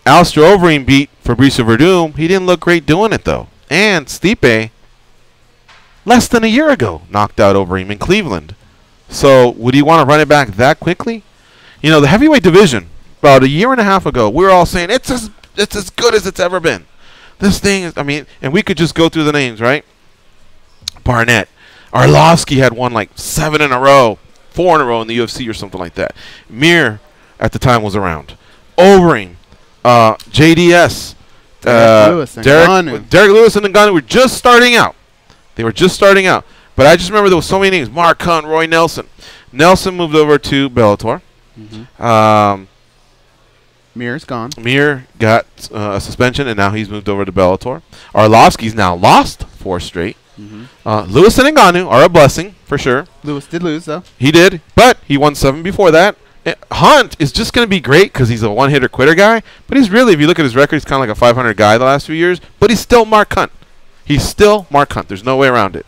Alistair Overeem beat Fabricio Verdum. He didn't look great doing it, though. And Stipe, less than a year ago, knocked out Overeem in Cleveland. So would he want to run it back that quickly? The heavyweight division, about a year and a half ago, we were all saying it's as good as it's ever been. This thing is, and we could just go through the names, right? Barnett. Arlovsky had won like 4 in a row in the UFC or something like that. Mir at the time was around. Overeem, JDS, Derek Lewis and Ngannou were just starting out. They were just starting out. But I just remember there were so many names. Mark Hunt, Roy Nelson. Nelson moved over to Bellator. Mir's gone. Mir got a suspension, and now he's moved over to Bellator. Arlovsky's now lost 4 straight. Lewis and Ngannou are a blessing, for sure. Lewis did lose, though. He did, but he won 7 before that. Hunt is just going to be great because he's a one-hitter quitter guy, but he's really, if you look at his record, he's kind of like a 500 guy the last few years, but he's still Mark Hunt. He's still Mark Hunt. There's no way around it.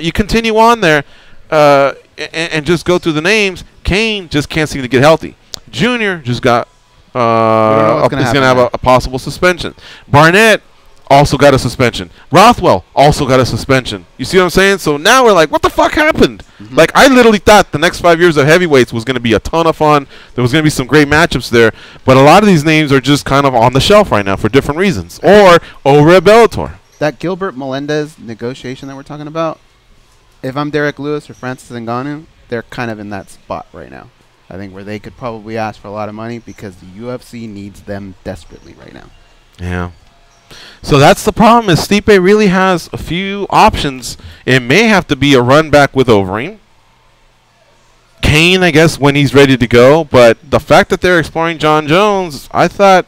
You continue on there and just go through the names. Cain just can't seem to get healthy. Junior just got is going to have a possible suspension. Barnett also got a suspension. Rothwell also got a suspension. You see what I'm saying? So now we're like, what the fuck happened? Like, I literally thought the next 5 years of heavyweights was going to be a ton of fun. There was going to be some great matchups there. But a lot of these names are just kind of on the shelf right now for different reasons. Or over at Bellator. That Gilbert Melendez negotiation that we're talking about, if I'm Derek Lewis or Francis Ngannou, they're kind of in that spot right now. I think where they could probably ask for a lot of money because the UFC needs them desperately right now. Yeah. So that's the problem, is Stipe really has a few options. It may have to be a run back with Overeem. Cain, I guess, when he's ready to go. But the fact that they're exploring John Jones, I thought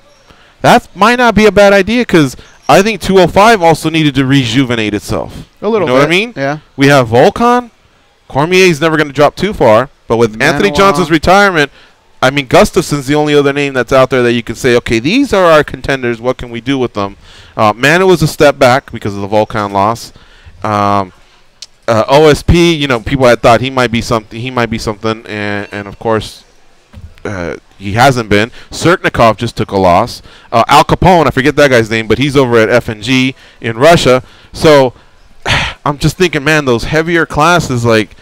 that might not be a bad idea, because I think 205 also needed to rejuvenate itself. A little bit. You know what I mean? Yeah. We have Volkan. Cormier's never going to drop too far. But with Anthony Johnson's retirement, I mean, Gustafson's the only other name that's out there that you can say, okay, these are our contenders. What can we do with them? Manu was a step back because of the Volkan loss. OSP, people had thought he might be something. And of course, he hasn't been. Sertnikov just took a loss. Al Capone, I forget that guy's name, but he's over at F&G in Russia. So I'm just thinking, man, those heavier classes, like,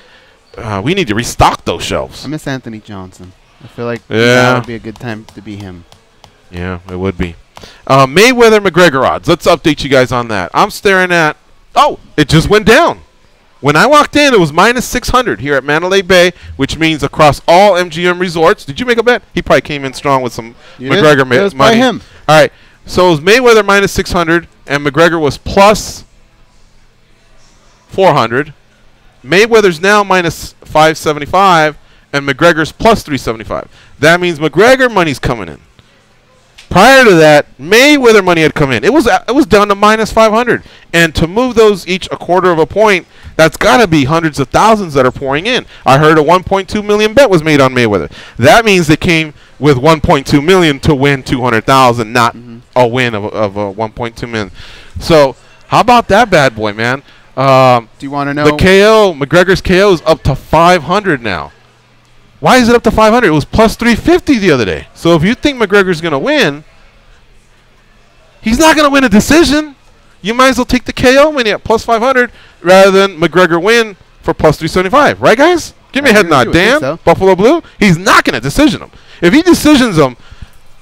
we need to restock those shelves. I miss Anthony Johnson. I feel like that would be a good time to be him. Yeah, it would be. Mayweather-McGregor odds. Let's update you guys on that. I'm staring at... Oh, it just went down. When I walked in, it was minus 600 here at Mandalay Bay, which means across all MGM resorts. Did you make a bet? He probably came in strong with some McGregor money. It was by him. All right. So it was Mayweather minus 600, and McGregor was plus 400. Mayweather's now minus 575, and McGregor's plus 375. That means McGregor money's coming in. Prior to that, Mayweather money had come in. It was down to minus 500. And to move those each a quarter of a point, that's got to be hundreds of thousands that are pouring in. I heard a 1.2 million bet was made on Mayweather. That means they came with 1.2 million to win 200,000, not a win of 1.2 million. So how about that bad boy, man? Do you want to know? The KO, McGregor's KO is up to 500 now. Why is it up to 500? It was plus 350 the other day. So if you think McGregor's going to win, he's not going to win a decision. You might as well take the KO money at plus 500 rather than McGregor win for plus 375. Right, guys? Give me a head nod. Dan, so. Buffalo Blue, he's not going to decision him. If he decisions him,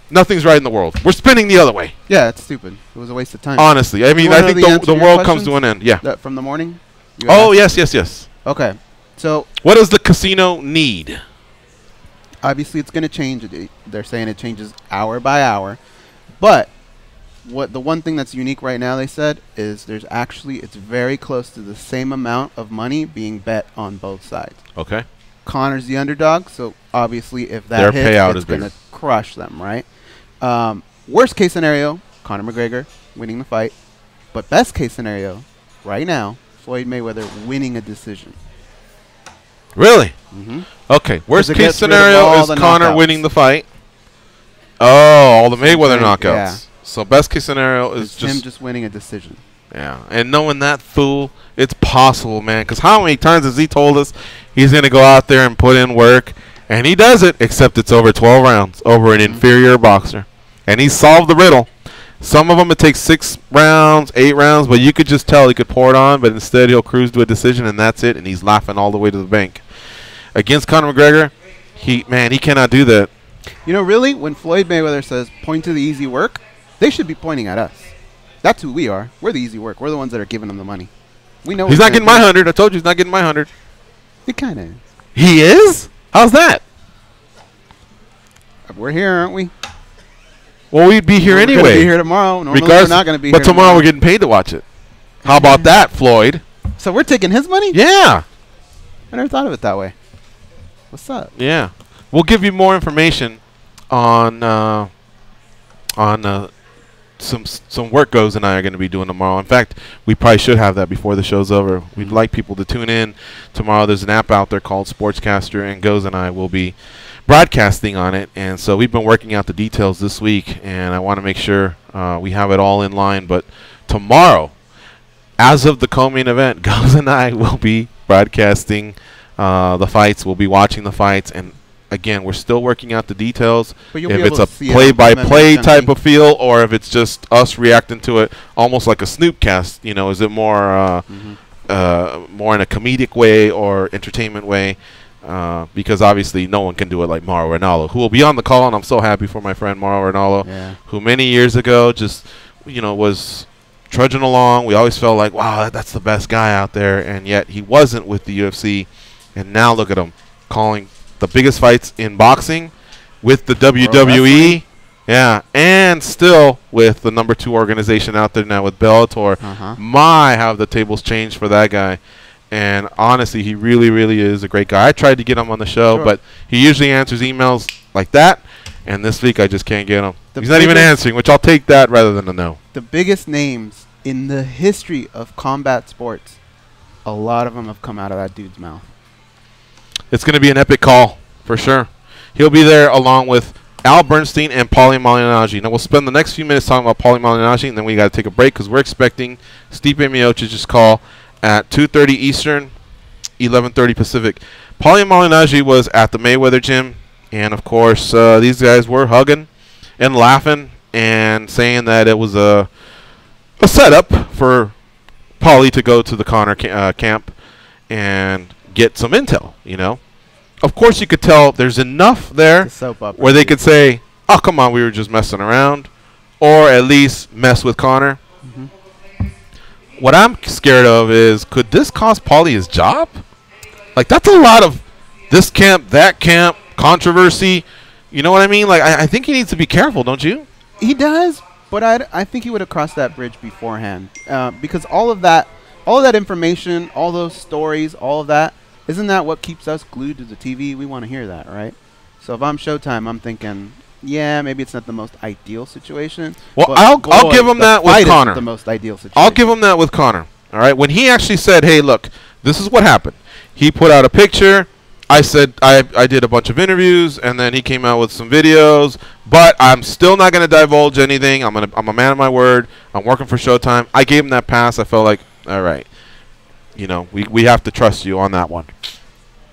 nothing's right in the world. We're spinning the other way. Yeah, it's stupid. It was a waste of time. Honestly. I mean, I think the world comes to an end. Yeah. From the morning? Oh, yes. Okay. So what does the casino need? Obviously, it's going to change. They're saying it changes hour by hour. But the one thing that's unique right now, they said, is it's very close to the same amount of money being bet on both sides. Okay. Connor's the underdog, so obviously if that hits, it's going to crush them, right? Worst case scenario, Conor McGregor winning the fight. But best case scenario, right now, Floyd Mayweather winning a decision. Really? Mm-hmm. Okay. Worst case scenario is Conor winning the fight. Oh, all the Mayweather knockouts. Yeah. So best case scenario is him just winning a decision. Yeah. And knowing that fool, it's possible, man. Because how many times has he told us he's going to go out there and put in work? And he does it, except it's over 12 rounds, over an inferior boxer. And he solved the riddle. Some of them it takes 6 rounds, 8 rounds, but you could just tell he could pour it on, but instead he'll cruise to a decision, and that's it, and he's laughing all the way to the bank. Against Conor McGregor, he cannot do that. You know, really, when Floyd Mayweather says, point to the easy work, they should be pointing at us. That's who we are. We're the easy work. We're the ones that are giving him the money. We know he's not getting my 100. I told you he's not getting my 100. He kind of is. He is? How's that? We're here, aren't we? Well, we'd be here anyway. We're going to be here tomorrow. Normally we're not going to be here tomorrow we're getting paid to watch it. How about that, Floyd? So we're taking his money? Yeah. I never thought of it that way. What's up? Yeah. We'll give you more information on some work Goes and I are going to be doing tomorrow. In fact, we probably should have that before the show's over. We'd like people to tune in tomorrow. There's an app out there called Sportscaster, and Goes and I will be broadcasting on it. And so we've been working out the details this week, and I want to make sure we have it all in line. But tomorrow, as of the co-main event, Goes and I will be broadcasting the fights. We'll be watching the fights, and again, we're still working out the details. If it's a play-by-play type of feel, or if it's just us reacting to it, almost like a Snoopcast. You know, is it more more in a comedic way or entertainment way? Because obviously no one can do it like Mauro Ranallo, who will be on the call, and I'm so happy for my friend Mauro Ranallo, who many years ago just was trudging along. We always felt like, wow, that's the best guy out there, and yet he wasn't with the UFC, and now look at him calling the biggest fights in boxing with the WWE, and still with the number 2 organization out there now with Bellator. My, how the tables changed for that guy. And honestly, he really, really is a great guy. I tried to get him on the show, but he usually answers emails like that. And this week, I just can't get him. He's not even answering, which I'll take that rather than a no. The biggest names in the history of combat sports, a lot of them have come out of that dude's mouth. It's going to be an epic call, for sure. He'll be there along with Al Bernstein and Paulie Malignaggi. Now, we'll spend the next few minutes talking about Paulie Malignaggi, and then we got to take a break because we're expecting Stipe Miocic's call at 2:30 Eastern, 11:30 Pacific. Paulie Malignaggi was at the Mayweather gym, and of course, these guys were hugging and laughing and saying that it was a setup for Paulie to go to the Conor camp and get some intel. Of course, you could tell there's enough there where they could say, "Oh, come on, we were just messing around," or at least mess with Conor. What I'm scared of is, could this cost Paulie his job? Like, that's a lot of this camp, that camp, controversy. You know what I mean? Like, I think he needs to be careful, don't you? He does, but I think he would have crossed that bridge beforehand. Because all of that information, all those stories, all of that, isn't that what keeps us glued to the TV? We want to hear that, right? So if I'm Showtime, I'm thinking, yeah, maybe it's not the most ideal situation. Well, I'll give him that with Conor. The most ideal situation. I'll give him that with Conor. All right, when he actually said, "Hey, look, this is what happened." He put out a picture. I said I did a bunch of interviews, and then he came out with some videos. But I'm still not going to divulge anything. I'm a man of my word. I'm working for Showtime. I gave him that pass. I felt like, all right, we have to trust you on that one.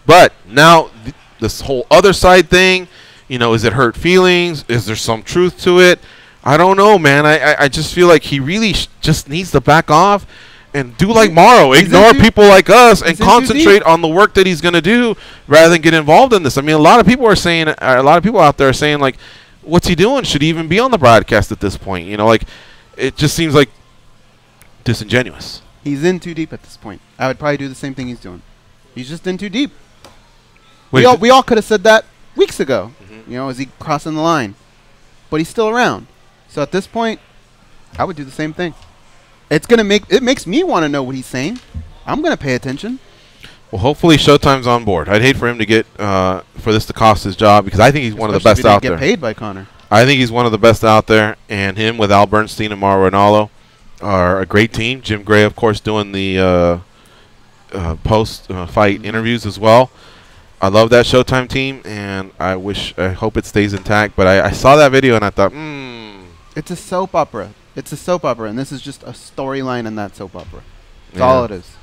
But now this whole other side thing. Is it hurt feelings? Is there some truth to it? I don't know, man. I just feel like he really just needs to back off and do like Mauro. Ignore people like us and concentrate on the work that he's going to do rather than get involved in this. I mean, a lot of people out there are saying, like, what's he doing? Should he even be on the broadcast at this point? It just seems like disingenuous. He's in too deep at this point. I would probably do the same thing he's doing. He's just in too deep. We all could have said that weeks ago. Is he crossing the line? But he's still around. So at this point, I would do the same thing. It makes me want to know what he's saying. I'm going to pay attention. Well, hopefully Showtime's on board. I'd hate for him to get for this to cost his job because I think he's one of the best out there. Get paid by Conor. I think he's one of the best out there, and him with Al Bernstein and Mauro Ranallo are a great team. Jim Gray, of course, doing the post-fight interviews as well. I love that Showtime team, and I hope it stays intact. But I saw that video, and I thought, It's a soap opera. It's a soap opera, and this is just a storyline in that soap opera. That's all it is.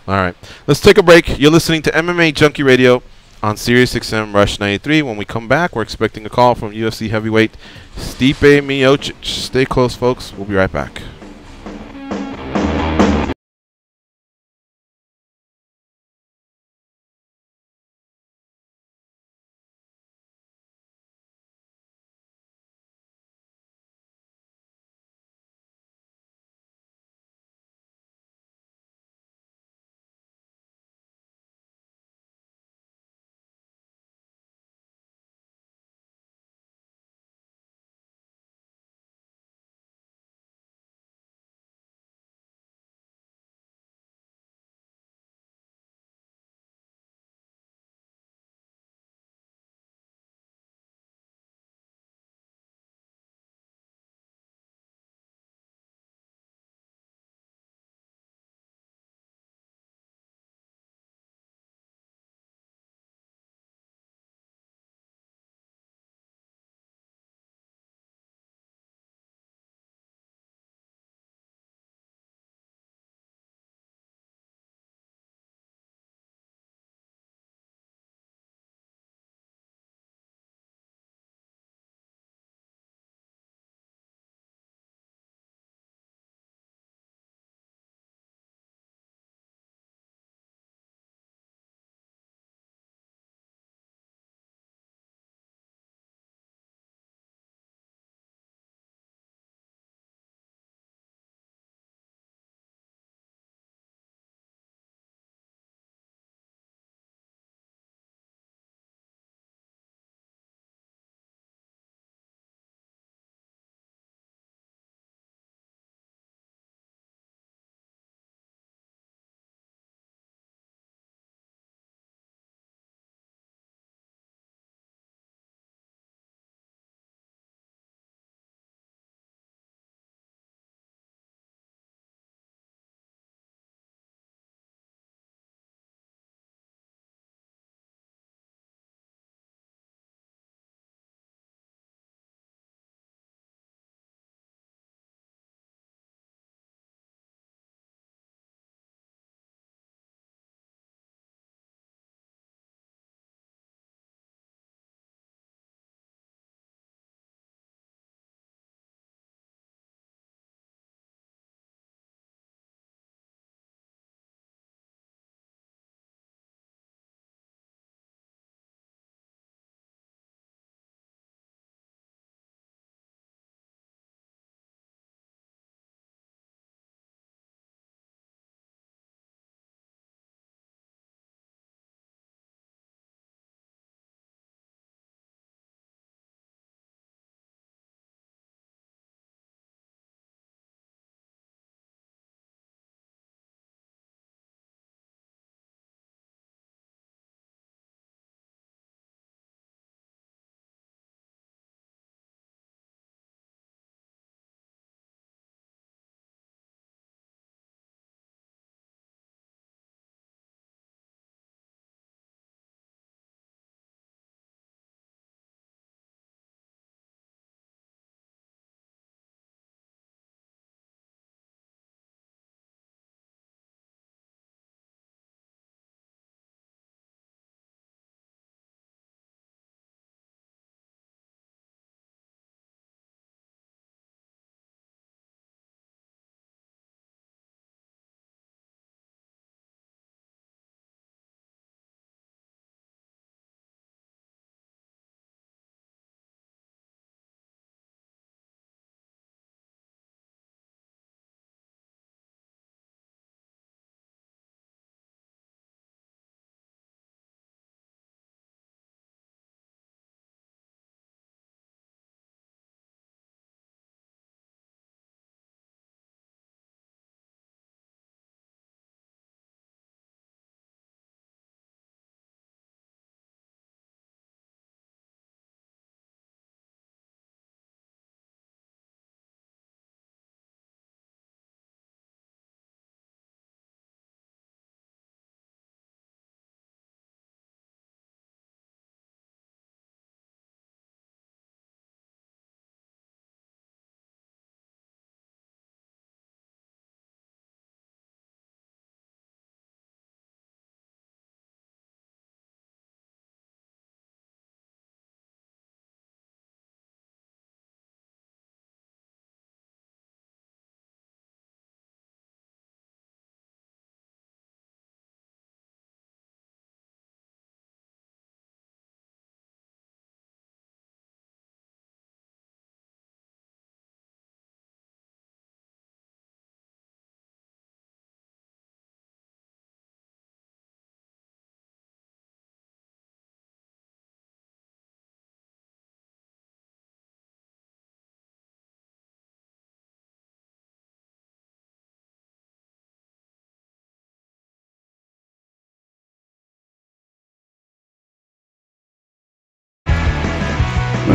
All right. Let's take a break. You're listening to MMA Junkie Radio on Sirius XM Rush 93. When we come back, we're expecting a call from UFC heavyweight Stipe Miocic. Stay close, folks. We'll be right back.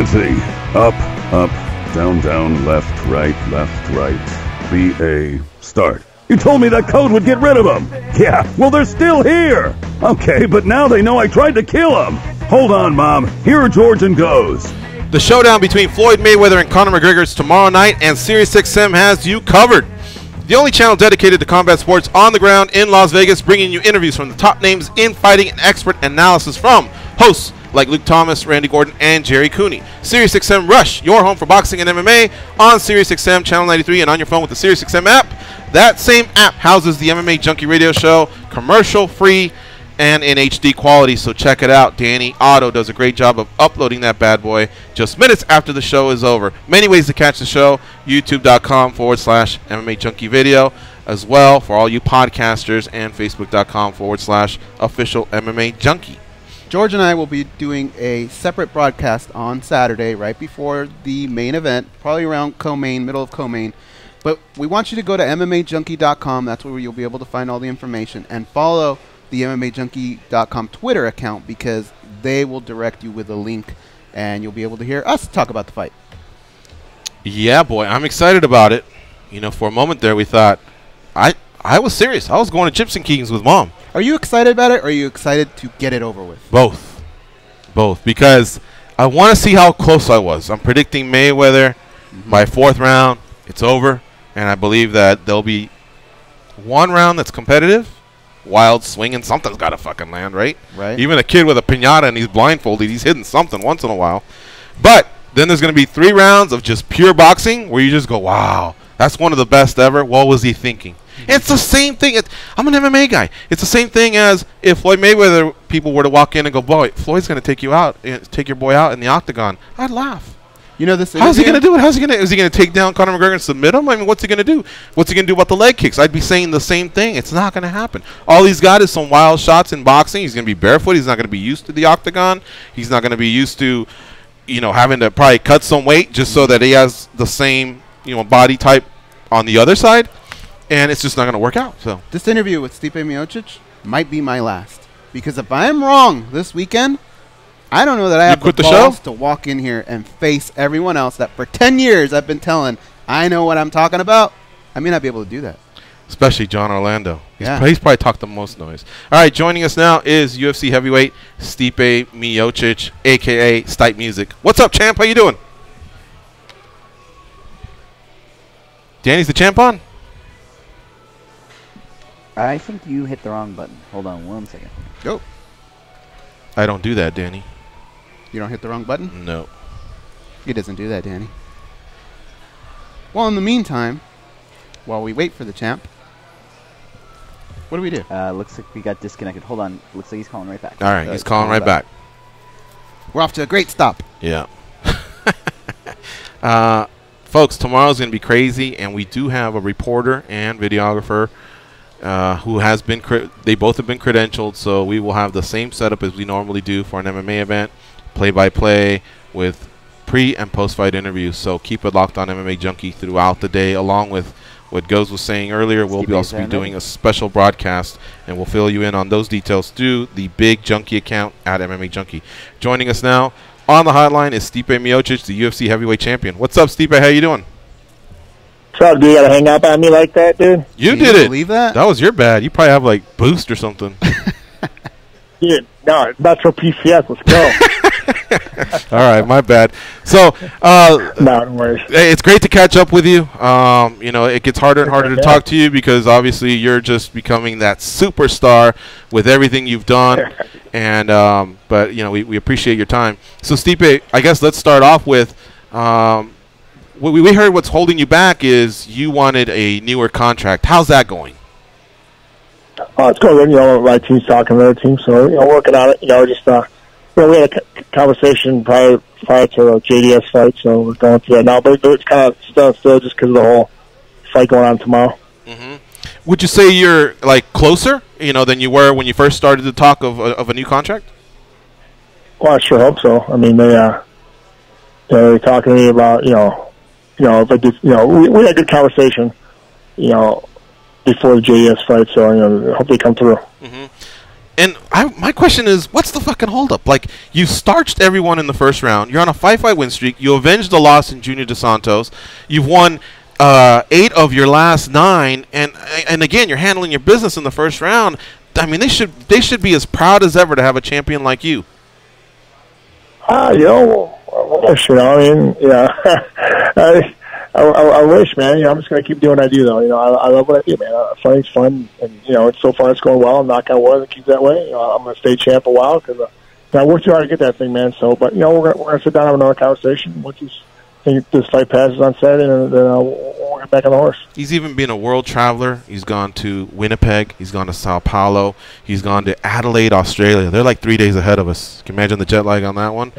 Let's see. Up, up, down, down, left, right, BA, start. You told me that code would get rid of them. Yeah, well, they're still here. Okay, but now they know I tried to kill them. Hold on, Mom. Here are George and Goes. The showdown between Floyd Mayweather and Conor McGregor is tomorrow night, and SiriusXM has you covered. The only channel dedicated to combat sports on the ground in Las Vegas, bringing you interviews from the top names in fighting and expert analysis from hosts like Luke Thomas, Randy Gordon, and Gerry Cooney. SiriusXM Rush, your home for boxing and MMA, on SiriusXM Channel 93 and on your phone with the SiriusXM app. That same app houses the MMA Junkie Radio Show, commercial-free and in HD quality, so check it out. Danny Otto does a great job of uploading that bad boy just minutes after the show is over. Many ways to catch the show, youtube.com/MMA Junkie Video, as well for all you podcasters, and facebook.com/official MMA Junkie. George and I will be doing a separate broadcast on Saturday, right before the main event, probably around co-main, middle of co-main. But we want you to go to MMAJunkie.com. That's where you'll be able to find all the information, and follow the MMAJunkie.com Twitter account, because they will direct you with a link, and you'll be able to hear us talk about the fight. Yeah, boy, I'm excited about it. You know, for a moment there, we thought, I was serious. I was going to Chips and Keegan's with Mom. Are you excited about it, or are you excited to get it over with? Both, because I want to see how close I was. I'm predicting Mayweather by 4th round. It's over, and I believe that there'll be one round that's competitive. Wild swinging, something's got to fucking land, right? Right. Even a kid with a piñata and he's blindfolded, he's hitting something once in a while. But then there's going to be 3 rounds of just pure boxing where you just go, wow, that's one of the best ever. What was he thinking? It's the same thing. I'm an MMA guy. It's the same thing as if Floyd Mayweather people were to walk in and go, boy, Floyd's going to take you out, take your boy out in the octagon. I'd laugh. You know this. How's he going to do it? Is he going to take down Conor McGregor and submit him? I mean, what's he going to do? What's he going to do about the leg kicks? I'd be saying the same thing. It's not going to happen. All he's got is some wild shots in boxing. He's going to be barefoot. He's not going to be used to the octagon. He's not going to be used to, having to probably cut some weight just so that he has the same, body type on the other side. And it's just not going to work out. So this interview with Stipe Miocic might be my last, because if I'm wrong this weekend, I don't know that I have the balls to walk in here and face everyone else that for 10 years I've been telling I know what I'm talking about. I may not be able to do that. Especially John Orlando. Yeah. He's probably talked the most noise. All right, joining us now is UFC heavyweight Stipe Miocic, a.k.a. Stipe Music. What's up, champ? How you doing? Danny's the champ on? I think you hit the wrong button. Hold on 1 second. Go. I don't do that, Danny. You don't hit the wrong button? No. He doesn't do that, Danny. Well, in the meantime, while we wait for the champ, what do we do? Looks like we got disconnected. Hold on. Looks like he's calling right back. All right, he's calling right back. We're off to a great stop. Yeah. Folks, tomorrow's going to be crazy, and we do have a reporter and videographer who has been, they both have been credentialed, so we will have the same setup as we normally do for an MMA event, play-by-play with pre- and post-fight interviews. So keep it locked on MMA Junkie throughout the day, along with what Goes was saying earlier. We'll also be doing a special broadcast, and we'll fill you in on those details through the big Junkie account at MMA Junkie. Joining us now on the hotline is Stipe Miocic, the UFC heavyweight champion. What's up, Stipe? How you doing? What's up, dude? You gotta hang up on me like that, dude? You did it. Believe that? That was your bad. You probably have like Boost or something. Dude, no, Metro PCS. Let's go. All right, my bad. So, no, don't worry. It's great to catch up with you. It gets harder and harder to talk to you because obviously you're just becoming that superstar with everything you've done. And but we appreciate your time. So, Stipe, I guess let's start off with. We heard what's holding you back is you wanted a newer contract. How's that going? It's going good. My team's talking to their team, so working on it. We had a conversation prior to the JDS fight, so we're going through that now. But it's kind of still just because of the whole fight going on tomorrow. Mm-hmm. Would you say you're like closer, than you were when you first started to talk of a new contract? Well, I sure hope so. I mean, they're talking to me about if I did, we had a good conversation, before the JDS fight, so hope they come through. Mm-hmm. And my question is, what's the fucking holdup? Like, you starched everyone in the first round. You're on a 5-fight win streak. You avenged the loss in Junior Dos Santos. You've won 8 of your last 9, and again, you're handling your business in the first round. I mean, they should be as proud as ever to have a champion like you. I mean, I wish, man. I'm just gonna keep doing what I do, though. I love what I do, man. Fighting's fun, and so far it's going well. Knock on wood, it keeps that way. I'm gonna stay champ a while because I worked too hard to get that thing, man. So, but we're gonna sit down and have another conversation once this fight passes on Saturday, and then we'll get back on the horse. He's even been a world traveler. He's gone to Winnipeg. He's gone to Sao Paulo. He's gone to Adelaide, Australia. They're like 3 days ahead of us. Can you imagine the jet lag on that one?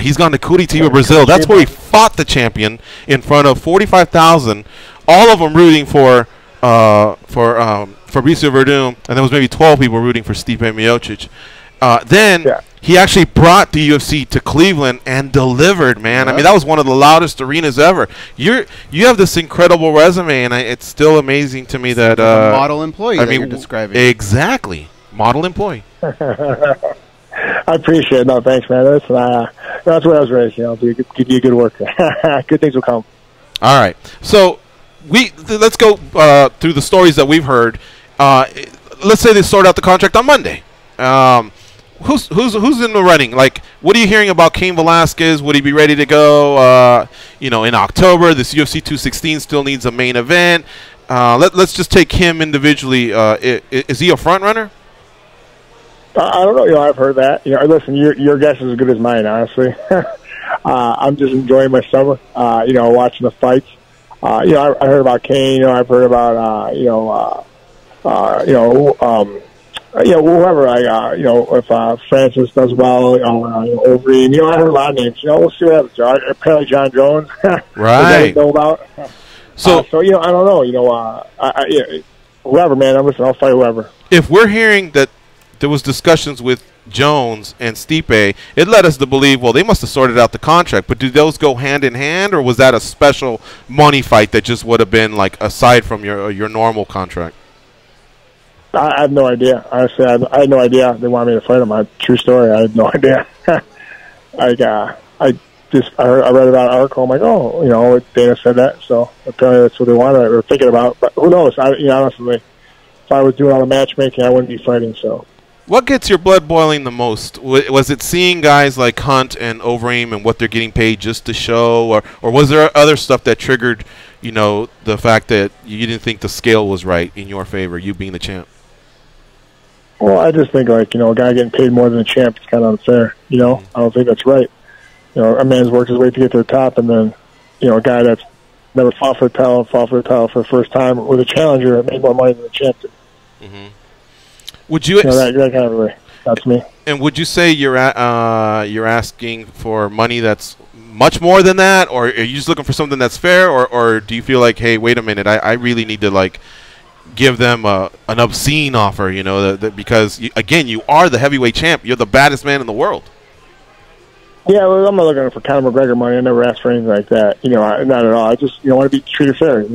He's gone to Curitiba, Brazil. That's where he fought the champion in front of 45,000, all of them rooting for Fabricio Verdum, and there was maybe 12 people rooting for Stipe Miocic. He actually brought the UFC to Cleveland and delivered, man. I mean, that was one of the loudest arenas ever. You have this incredible resume, and it's still amazing to me that a model employee that you're describing. Exactly, model employee. I appreciate it. No, thanks, man. That's what I was raised. Give you good work. Good things will come. All right, so let's go through the stories that we've heard. Let's say they sort out the contract on Monday. Who's in the running? Like, what are you hearing about Cain Velasquez? Would he be ready to go? In October, this UFC 216 still needs a main event. Let's just take him individually. Is he a front runner? I don't know. I've heard that. Listen, your guess is as good as mine, honestly. I'm just enjoying my summer. Watching the fights. I heard about Cain. I've heard about whoever if Francis does well, Overeem, I heard a lot of names. We'll see what happens. Apparently, John Jones, right? Know about. So I don't know. Whoever, man. I'll fight whoever. If we're hearing that there was discussions with Jones and Stipe, it led us to believe, well, they must have sorted out the contract. But do those go hand in hand, or was that a special money fight that just would have been like aside from your normal contract? I have no idea. Honestly, I had no idea they wanted me to fight him. True story. I had no idea. I read about an article. I'm like, Dana said that, so apparently that's what they wanted or thinking about. But who knows? Honestly, if I was doing all the matchmaking, I wouldn't be fighting. So, what gets your blood boiling the most? Was it seeing guys like Hunt and Overeem and what they're getting paid just to show, or was there other stuff that triggered, the fact that you didn't think the scale was right in your favor, you being the champ? Well, I just think, a guy getting paid more than a champ is kind of unfair. I don't think that's right. A man's worked his way to get to the top, and then, a guy that's never fought for the title for the first time with a challenger made more money than the champ did. Mm-hmm. Would you? That kind of way. That's me. And would you say you're asking for money that's much more than that, or are you just looking for something that's fair, or do you feel like, hey, wait a minute, I really need to give them an obscene offer, because you are the heavyweight champ. You're the baddest man in the world. Yeah, well, I'm not looking for Conor McGregor money. I never asked for anything like that. Not at all. I just want to be treated fair. And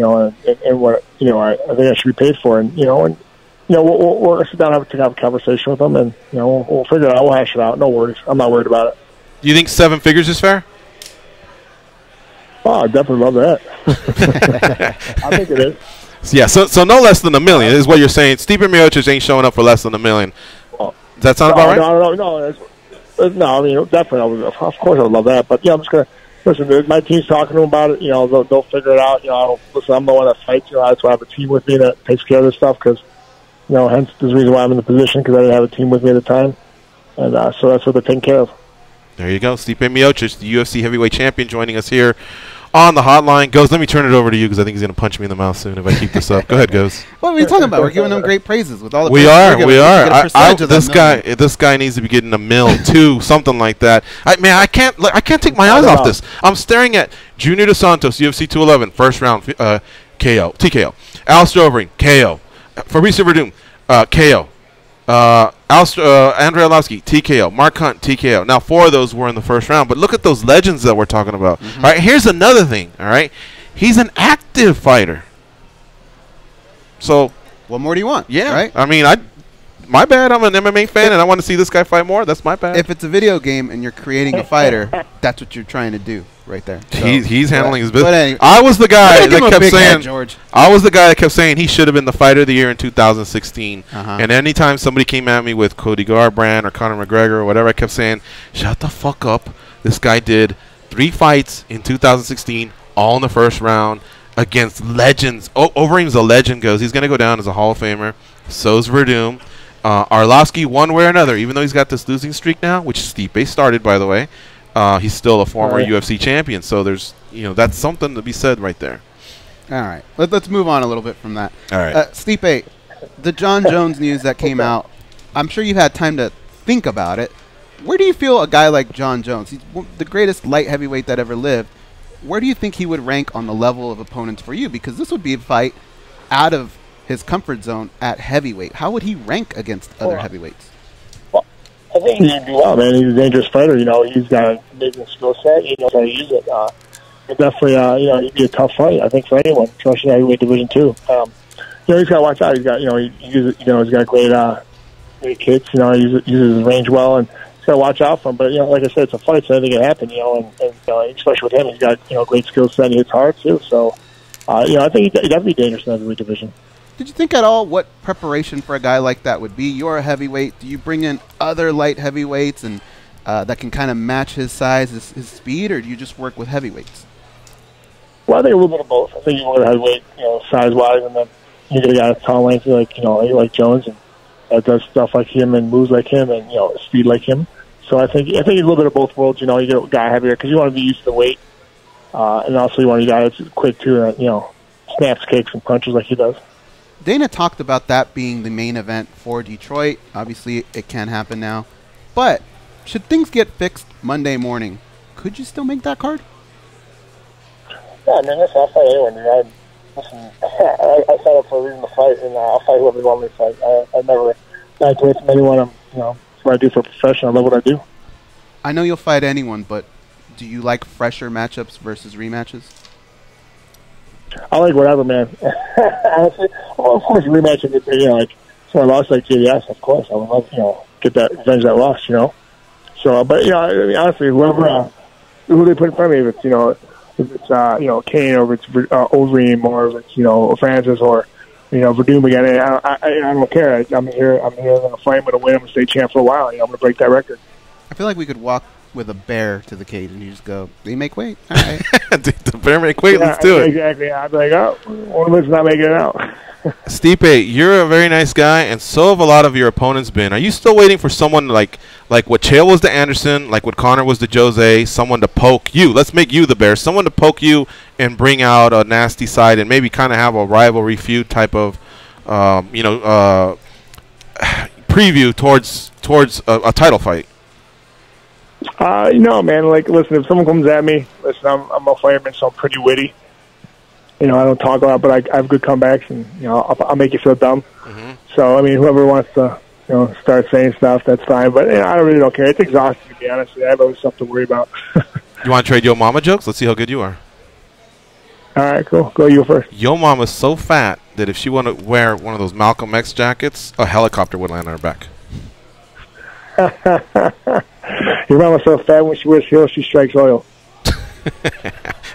what I think I should be paid for. And we'll sit down and have a conversation with them, and we'll figure it out. We'll hash it out. No worries. I'm not worried about it. Do you think 7 figures is fair? Oh, I definitely love that. I think it is. Yeah, so no less than $1 million is what you're saying. Stipe Miocic ain't showing up for less than $1 million. Does that sound about right? No. I mean, definitely. Of course, I would love that. But I'm just gonna listen. My team's talking to them about it. They'll figure it out. I'm the one that fights. That's why I have a team with me that takes care of this stuff. Because hence the reason why I'm in the position, because I didn't have a team with me at the time, and so that's what they're taking care of. There you go, Stipe Miocic, the UFC heavyweight champion, joining us here on the hotline. Goes, let me turn it over to you because I think he's going to punch me in the mouth soon if I keep this up. Go ahead, Goes. What are we talking about? We're giving them great praises with all the. We are. This guy needs to be getting $1 million, $2 million, something like that. I can't take my eyes off this. I'm staring at Junior Dos Santos, UFC 211, first round KO, TKO. Alistair Overeem, KO. Fabricio Verdum, KO. Andrei Arlovski, TKO. Mark Hunt, TKO. Now, 4 of those were in the first round, but look at those legends that we're talking about. Mm-hmm. All right, here's another thing. All right, he's an active fighter. So, what more do you want? Yeah, right? I mean, My bad. I'm an MMA fan, and I want to see this guy fight more. That's my bad. If it's a video game and you're creating a fighter, that's what you're trying to do right there. So, he's handling his business. Anyway, I was the guy that kept saying, George. I was the guy that kept saying he should have been the fighter of the year in 2016. And anytime somebody came at me with Cody Garbrandt or Conor McGregor or whatever, I kept saying, shut the fuck up. This guy did 3 fights in 2016, all in the first round, against legends. Overeem's a legend, goes. He's going to go down as a Hall of Famer. So's Verdum. Arlovsky, one way or another, even though he's got this losing streak now, which Stipe started, by the way, he's still a former UFC champion. So there's, that's something to be said right there. All right. Let's move on a little bit from that. All right. Stipe, the John Jones news that came out, I'm sure you've had time to think about it. Where do you feel a guy like John Jones, he's the greatest light heavyweight that ever lived, where do you think he would rank on the level of opponents for you? Because this would be a fight out of his comfort zone at heavyweight. How would he rank against other heavyweights? Well, I think he'd do well, man. He's a dangerous fighter. He's got an amazing skill set. He knows how to use it. It definitely, he'd be a tough fight, I think, for anyone, especially heavyweight division too. He's got to watch out. He's got, he's got great kicks. He uses his range well, and he's got to watch out for him. But like I said, it's a fight, so anything can happen. And especially with him, he's got great skill set. And he hits hard too. So, I think he'd definitely be dangerous in the heavyweight division. Did you think at all what preparation for a guy like that would be? You're a heavyweight. Do you bring in other light heavyweights and that can kind of match his size, his speed, or do you just work with heavyweights? Well, I think a little bit of both. I think you want a heavyweight, size-wise, and then you get a guy that's tall, lengthy, like Jones, and does stuff like him and moves like him and speed like him. So I think a little bit of both worlds. You get a guy heavier because you want to be used to the weight, and also you want a guy that's quick too, and snaps kicks and punches like he does. Dana talked about that being the main event for Detroit. Obviously, it can't happen now. But should things get fixed Monday morning, could you still make that card? Yeah, I mean, listen, I'll fight anyone. I signed up for a reason to fight, and I'll fight whoever you want me to fight. I never backed away from anyone. It's what I do for a profession. I love what I do. I know you'll fight anyone, but do you like fresher matchups versus rematches? I like whatever, man. Honestly, well, of course, rematch if so I lost like JDS. Of course, I would love get that revenge that loss. So, but I mean, honestly, who they put in front of me, if it's Kane or if it's Overeem or if it's Francis or Verdum again, I don't care. I'm here. I'm going to fight. I'm going to win. I'm going to stay champ for a while. I'm going to break that record. I feel like we could walk with a bear to the cage and you just go, they make weight. All right. The bear make weight. Let's do it. Exactly. I'd be like, one of us not making it out. Stipe, you're a very nice guy, and so have a lot of your opponents been. Are you still waiting for someone like what Chael was to Anderson, like what Conor was to Jose, someone to poke you? Let's make you the bear. Someone to poke you and bring out a nasty side and maybe kind of have a rivalry feud type of, preview towards a title fight. Man, listen, if someone comes at me, listen, I'm a fireman, so I'm pretty witty. I don't talk a lot, but I have good comebacks, and, I'll make you feel dumb. Mm-hmm. So, I mean, whoever wants to, start saying stuff, that's fine. But I really don't care. It's exhausting, to be honest. I have always something to worry about. You want to trade Yo Mama jokes? Let's see how good you are. All right, cool. Go you first. Yo Mama's so fat that if she wanted to wear one of those Malcolm X jackets, a helicopter would land on her back. Your mama's so fat when she wears heels, she strikes oil.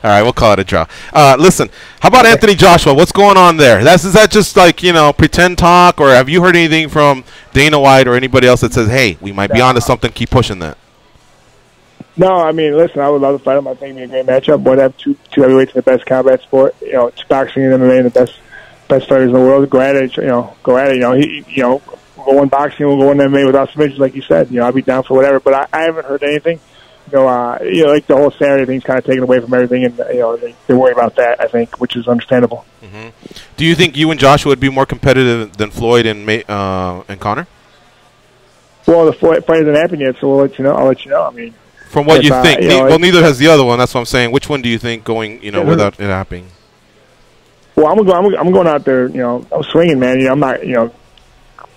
All right, we'll call it a draw. Listen, how about Anthony Joshua? What's going on there? Is that just pretend talk, or have you heard anything from Dana White or anybody else that says, hey, we might be onto something, keep pushing that? No, I mean, listen, I would love to fight him. I think it'd be a great matchup. Boy, to have two heavyweights in the best combat sport. It's boxing and MMA and the best fighters in the world. Go at it. Go at it. We'll go in boxing, we'll go in MMA without submissions, like you said. I'll be down for whatever. But I haven't heard anything. Like the whole Saturday thing's kind of taken away from everything, and they worry about that, I think, which is understandable. Mm-hmm. Do you think you and Joshua would be more competitive than Floyd and Conor? Well, the fight hasn't happened yet, so I'll let you know. I mean, from what you think, neither has the other one. That's what I'm saying. Which one do you think going, without it happening? Well, I'm going out there. I'm swinging, man. I'm not,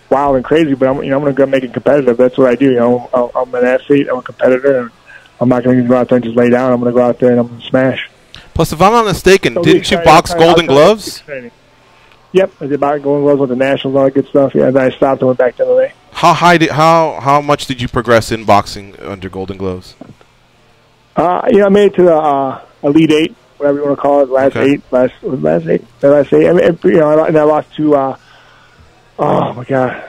wild and crazy, but I'm going to go make it competitive. That's what I do. I'm an athlete. I'm a competitor. And I'm not going to go out there and just lay down. I'm going to go out there and I'm going to smash. Plus, if I'm not mistaken, didn't you box Golden Gloves? Yep, I did about Golden Gloves with the Nationals, all that good stuff. Yeah, then I stopped and went back to MMA. How much did you progress in boxing under Golden Gloves? I made it to the Elite 8, whatever you want to call it, last eight. I mean, and I lost to, oh my God,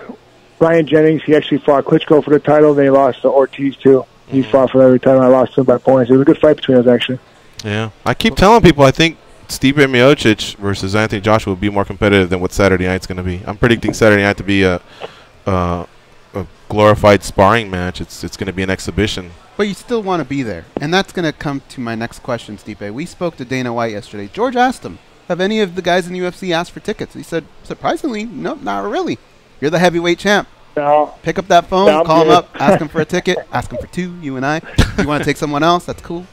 Ryan Jennings. He actually fought Klitschko for the title. Then he lost to Ortiz too. He fought for every title. I lost to him by points. It was a good fight between us, actually. Yeah, I keep telling people I think Stipe Miocic versus Anthony Joshua will be more competitive than what Saturday night's going to be. I'm predicting Saturday night to be a glorified sparring match. It's going to be an exhibition. But you still want to be there. And that's going to come to my next question, Stipe. We spoke to Dana White yesterday. George asked him, have any of the guys in the UFC asked for tickets? He said, surprisingly, no, not really. You're the heavyweight champ. No. Pick up that phone, call him up, ask him for a ticket, ask him for two, you and I. If you want to take someone else, that's cool.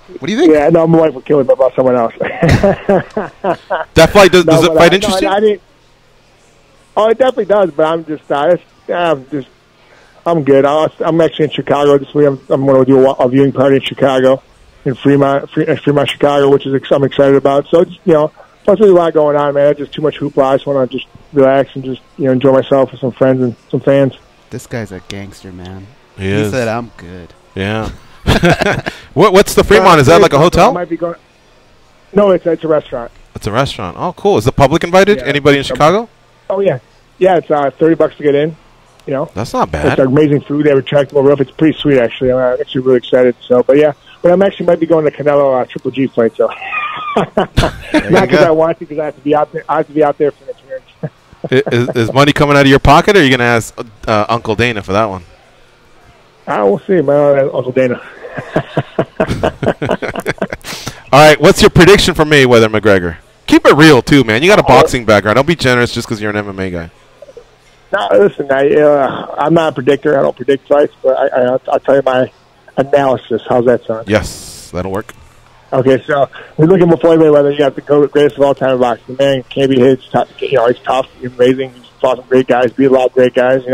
What do you think? Yeah, no, my wife would kill me about someone else. That fight, does the fight interest you? I didn't. Oh, it definitely does, but I'm good. I'm actually in Chicago this week. I'm going to do a viewing party in Chicago, in Fremont, Chicago, which is I'm excited about. So it's plus there's a lot going on, man. It's just too much hoopla. I just want to just relax and just enjoy myself with some friends and some fans. This guy's a gangster, man. He said I'm good. Yeah. What's the Fremont? Is that like a hotel? Might be going. No, it's a restaurant. It's a restaurant. Oh, cool. Is the public invited? Yeah. Anybody in Chicago? Oh yeah, it's $30 to get in. That's not bad. It's amazing food. They have a retractable roof. It's pretty sweet, actually. I'm actually really excited. So, but I'm actually might be going to Canelo Triple G fight. So, not because I want to, because I have to be out there. I have to be out there for the appearance. Is money coming out of your pocket, or are you going to ask Uncle Dana for that one? We'll see, man. Uncle Dana. All right, what's your prediction for Mayweather McGregor? Keep it real, too, man. You got a boxing background. Don't be generous just because you're an MMA guy. No, listen, I'm not a predictor. I don't predict fights, but I'll tell you my analysis. How's that sound? Yes, that'll work. Okay, so we're looking before Mayweather. You got the greatest of all time in boxing. The man can't be hit. He's tough. He's amazing. He's fought some great guys, beat a lot of great guys. He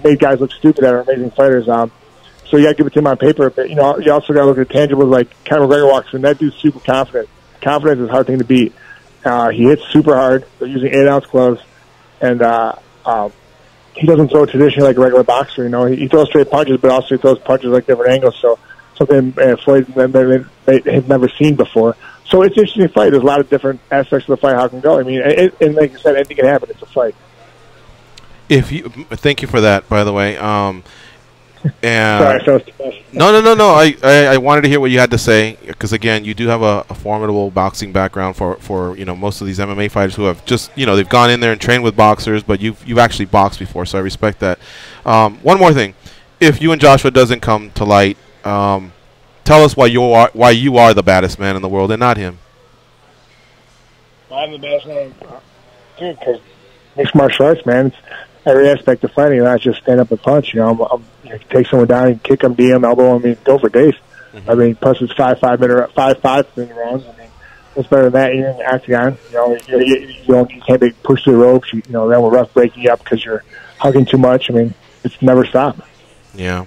made guys look stupid that are amazing fighters. So you got to give it to him on paper. But, you also got to look at tangibles like Conor McGregor walks in. That dude's super confident. Confidence is a hard thing to beat. He hits super hard. They're using 8-ounce gloves. And he doesn't throw traditionally like a regular boxer. He throws straight punches, but also he throws punches like different angles. So something Floyd they have never seen before. So it's an interesting fight. There's a lot of different aspects of the fight how it can go. I mean, and like I said, anything can happen. It's a fight. Thank you for that, by the way. Sorry, No. I wanted to hear what you had to say because again, you do have a formidable boxing background for most of these MMA fighters who have just they've gone in there and trained with boxers, but you've actually boxed before, so I respect that. One more thing, if you and Joshua doesn't come to light, tell us why you are the baddest man in the world and not him. I'm the baddest man, dude. Because mixed martial arts, man. It's every aspect of fighting, not just stand up and punch. Take someone down and kick them, DM, elbow them, go for days. Mm-hmm. Plus it's 5 minute rounds. What's better than that? You're in the octagon. You can't be pushed to the ropes. Then we're rough breaking you up because you're hugging too much. It's never stop. Yeah,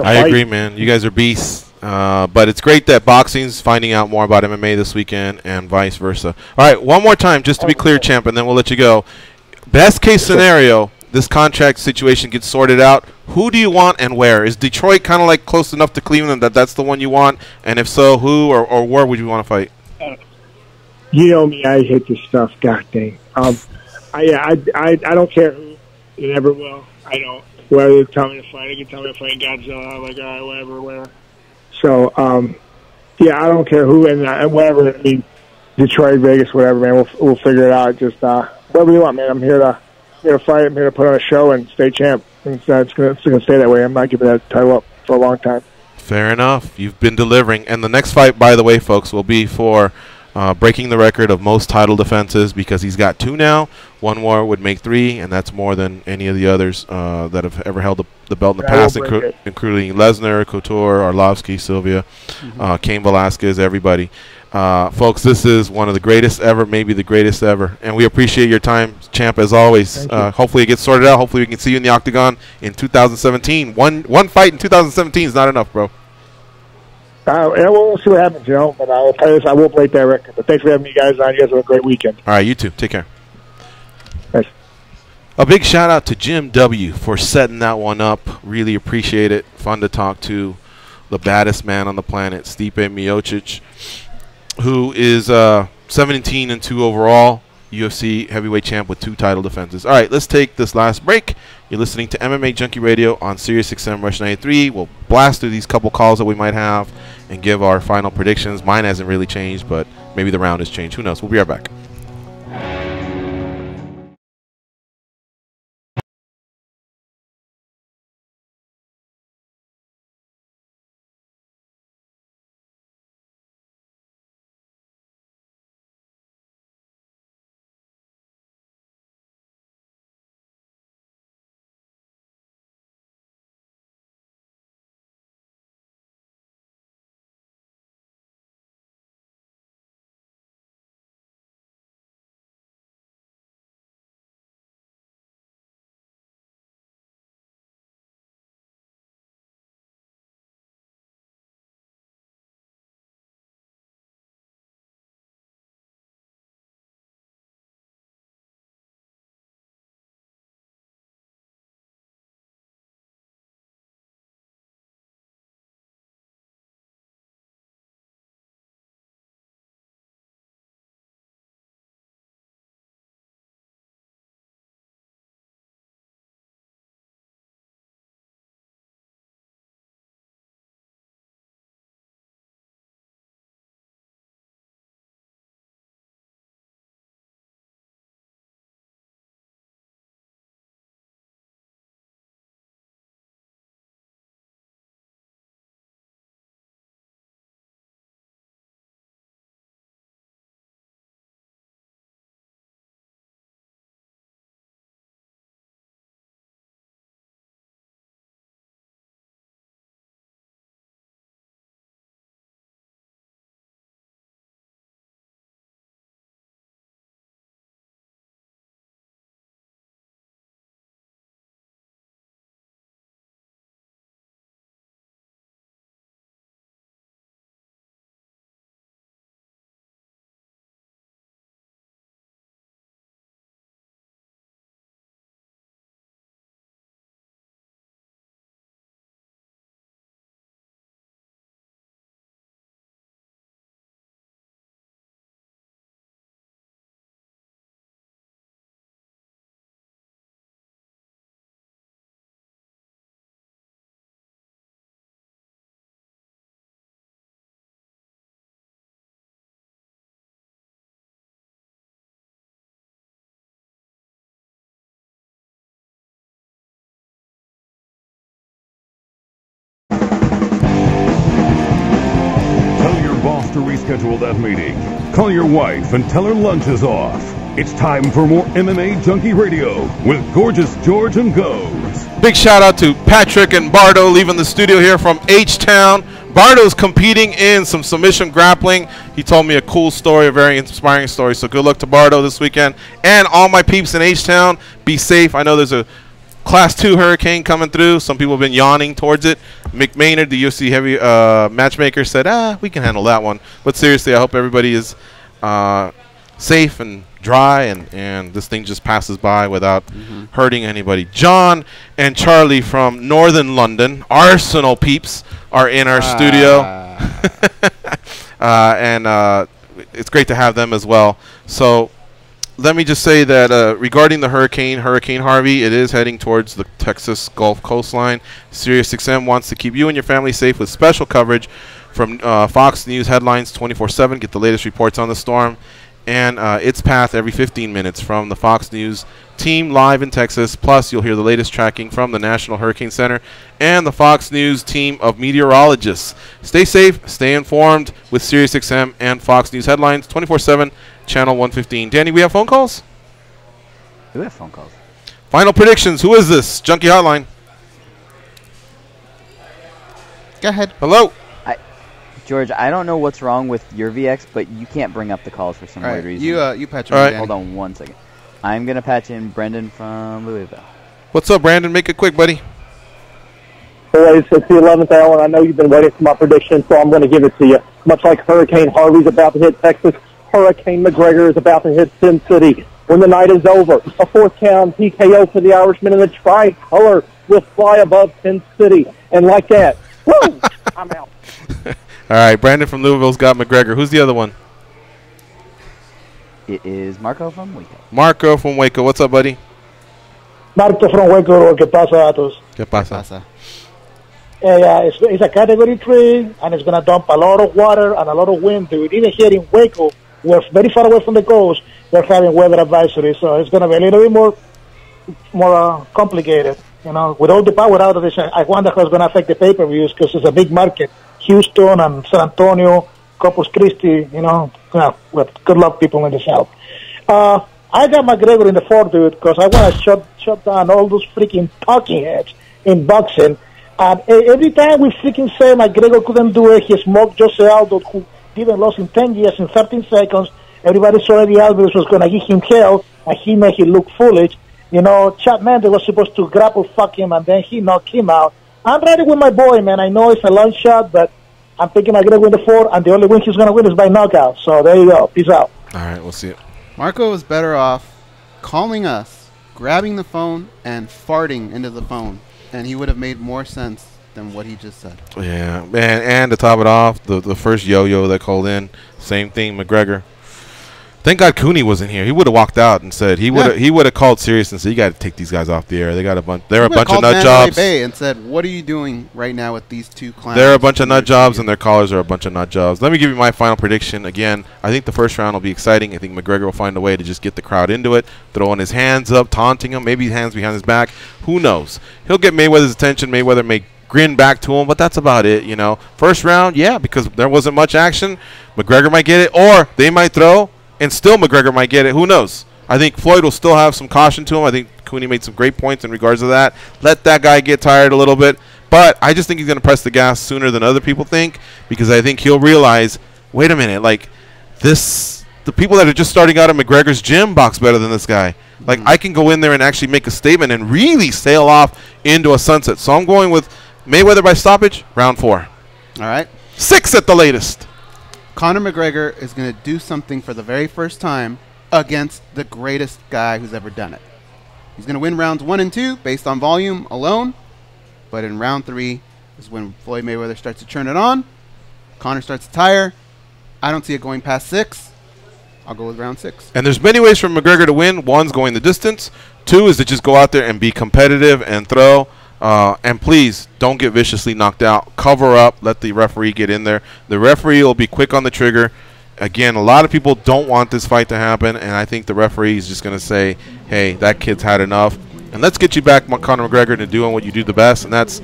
I agree, man. You guys are beasts. But it's great that boxing's finding out more about MMA this weekend and vice versa. All right, one more time, just to be clear, champ, and then we'll let you go. Best case scenario, this contract situation gets sorted out. Who do you want and where? Is Detroit kind of like close enough to Cleveland that that's the one you want? And if so, who or where would you want to fight? You know me, I hate this stuff. God dang. I don't care who. It never will. I don't. Whether they tell me to fight, they can tell me to fight Godzilla. I'm like, all right, whatever, whatever. So, I don't care who and whatever. Detroit, Vegas, whatever, man. We'll figure it out. Just whatever you want, man. I'm here to fight. I'm here to put on a show and stay champ. And it's gonna stay that way. I'm not giving that title up for a long time. Fair enough. You've been delivering. And the next fight, by the way, folks, will be for breaking the record of most title defenses because he's got 2 now. One more would make 3, and that's more than any of the others that have ever held the belt in the past, including Lesnar, Couture, Arlovsky, Sylvia, Cain Velasquez, everybody. Folks, this is one of the greatest ever, maybe the greatest ever. And we appreciate your time, champ, as always. Hopefully it gets sorted out. Hopefully we can see you in the octagon in 2017. One fight in 2017 is not enough, bro. We'll see what happens, But I'll tell you this, I will break that record. But thanks for having me guys on. You guys have a great weekend. All right, you too. Take care. A big shout out to Jim W. for setting that one up. Really appreciate it. Fun to talk to the baddest man on the planet, Stipe Miocic, who is 17-2 overall, UFC heavyweight champ with 2 title defenses. All right, let's take this last break. You're listening to MMA Junkie Radio on SiriusXM Rush 93. We'll blast through these couple calls that we might have and give our final predictions. Mine hasn't really changed, but maybe the round has changed. Who knows? We'll be right back. To reschedule that meeting. Call your wife and tell her lunch is off. It's time for more MMA Junkie Radio with Gorgeous George and Goes. Big shout out to Patrick and Bardo leaving the studio here from H-Town. Bardo's competing in some submission grappling. He told me a cool story, a very inspiring story. So good luck to Bardo this weekend. And all my peeps in H-Town, be safe. I know there's a Class 2 hurricane coming through. Some people have been yawning towards it. Mick Maynard, the UFC heavy matchmaker, said, we can handle that one. But seriously, I hope everybody is safe and dry and this thing just passes by without hurting anybody. John and Charlie from Northern London, Arsenal peeps, are in our studio. And it's great to have them as well. So let me just say that regarding the Hurricane Harvey, it is heading towards the Texas Gulf coastline. SiriusXM wants to keep you and your family safe with special coverage from Fox News Headlines 24/7. Get the latest reports on the storm and its path every 15 minutes from the Fox News team live in Texas. Plus, you'll hear the latest tracking from the National Hurricane Center and the Fox News team of meteorologists. Stay safe, stay informed with SiriusXM and Fox News Headlines 24/7. Channel 115. Danny, we have phone calls? We have phone calls. Final predictions. Who is this? Junkie Hotline. Go ahead. Hello. George, I don't know what's wrong with your VX, but you can't bring up the calls for some weird reason. You patch in. Hold on 1 second. I'm going to patch in Brendan from Louisville. What's up, Brandon? Make it quick, buddy. Boys, it's the 11th hour, and I know you've been waiting for my prediction, so I'm going to give it to you. Much like Hurricane Harvey's about to hit Texas, Hurricane McGregor is about to hit Sin City. when the night is over. A fourth count TKO for the Irishman, and the tricolor will fly above Penn City. And like that, woo, I'm out. All right, Brandon from Louisville's got McGregor. Who's the other one? It is Marco from Waco. Marco from Waco. What's up, buddy? Marco from Waco. ¿Qué pasa, Atos? ¿Qué pasa? It's a Category 3, and it's going to dump a lot of water and a lot of wind, dude. Even here in Waco, we're very far away from the coast. We're having weather advisory, so it's going to be a little bit more complicated. You know, with all the power outage, I wonder how it's going to affect the pay-per-views because it's a big market. Houston and San Antonio, Corpus Christi, you know, with good luck people in the South. I got McGregor in the 4th, dude, because I want to shut down all those freaking talking heads in boxing. And every time we freaking say McGregor couldn't do it, he smoked Jose Aldo, who didn't lose in 10 years in 13 seconds. Everybody saw Eddie Alvarez was going to give him hell, and he made him look foolish. You know, Chad Mendes was supposed to grapple fuck him, and then he knocked him out. I'm ready with my boy, man. I know it's a long shot, but I'm picking McGregor in the 4, and the only win he's going to win is by knockout. So there you go. Peace out. All right, we'll see it. Marco was better off calling us, grabbing the phone, and farting into the phone, and he would have made more sense than what he just said. Yeah, man. And to top it off, the first yo-yo that called in, same thing, McGregor. Thank God Cooney wasn't here. He would have walked out and said he would have called serious and said, "You got to take these guys off the air. They got a bunch. They're a bunch of nut jobs." Bay and said, "What are you doing right now with these two clowns?" They're a bunch of nut jobs, and their callers are a bunch of nut jobs. Let me give you my final prediction. Again, I think the first round will be exciting. I think McGregor will find a way to just get the crowd into it, throwing his hands up, taunting him, maybe hands behind his back. Who knows? He'll get Mayweather's attention. Mayweather may grin back to him, but that's about it. You know, first round, yeah, because there wasn't much action. McGregor might get it, or they might throw. And still McGregor might get it. Who knows? I think Floyd will still have some caution to him. I think Cooney made some great points in regards to that. Let that guy get tired a little bit. But I just think he's going to press the gas sooner than other people think, because I think he'll realize, wait a minute, like the people that are just starting out at McGregor's gym box better than this guy. Like I can go in there and actually make a statement and really sail off into a sunset. So I'm going with Mayweather by stoppage, round 4. All right. 6 at the latest. Conor McGregor is going to do something for the very first time against the greatest guy who's ever done it. He's going to win rounds 1 and 2 based on volume alone, but in round 3 is when Floyd Mayweather starts to turn it on. Conor starts to tire. I don't see it going past 6. I'll go with round 6. And there's many ways for McGregor to win. 1's going the distance. 2 is to just go out there and be competitive and throw. And please don't get viciously knocked out. Cover up. Let the referee get in there. The referee will be quick on the trigger. Again, a lot of people don't want this fight to happen, and I think the referee is just going to say, hey, that kid's had enough. And let's get you back, Conor McGregor, to doing what you do the best, and that's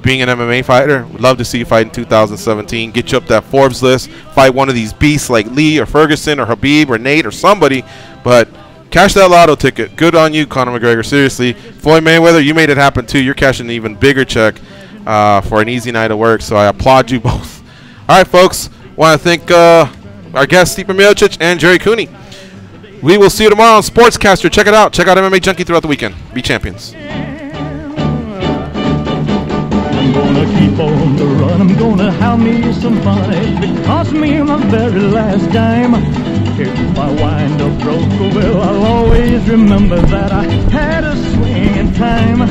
being an MMA fighter. Would love to see you fight in 2017. Get you up that Forbes list. Fight one of these beasts like Lee or Ferguson or Habib or Nate or somebody. But cash that lotto ticket. Good on you, Conor McGregor. Seriously. Floyd Mayweather, you made it happen, too. You're cashing an even bigger check for an easy night of work, so I applaud you both. All right, folks. Want to thank our guests, Stipe Miocic and Gerry Cooney. We will see you tomorrow on Sportscaster. Check it out. Check out MMA Junkie throughout the weekend. Be champions. I'm gonna keep on the run. I'm gonna have me some fun. It cost me my very last dime. If I wind up broke, well, I'll always remember that I had a swing in time.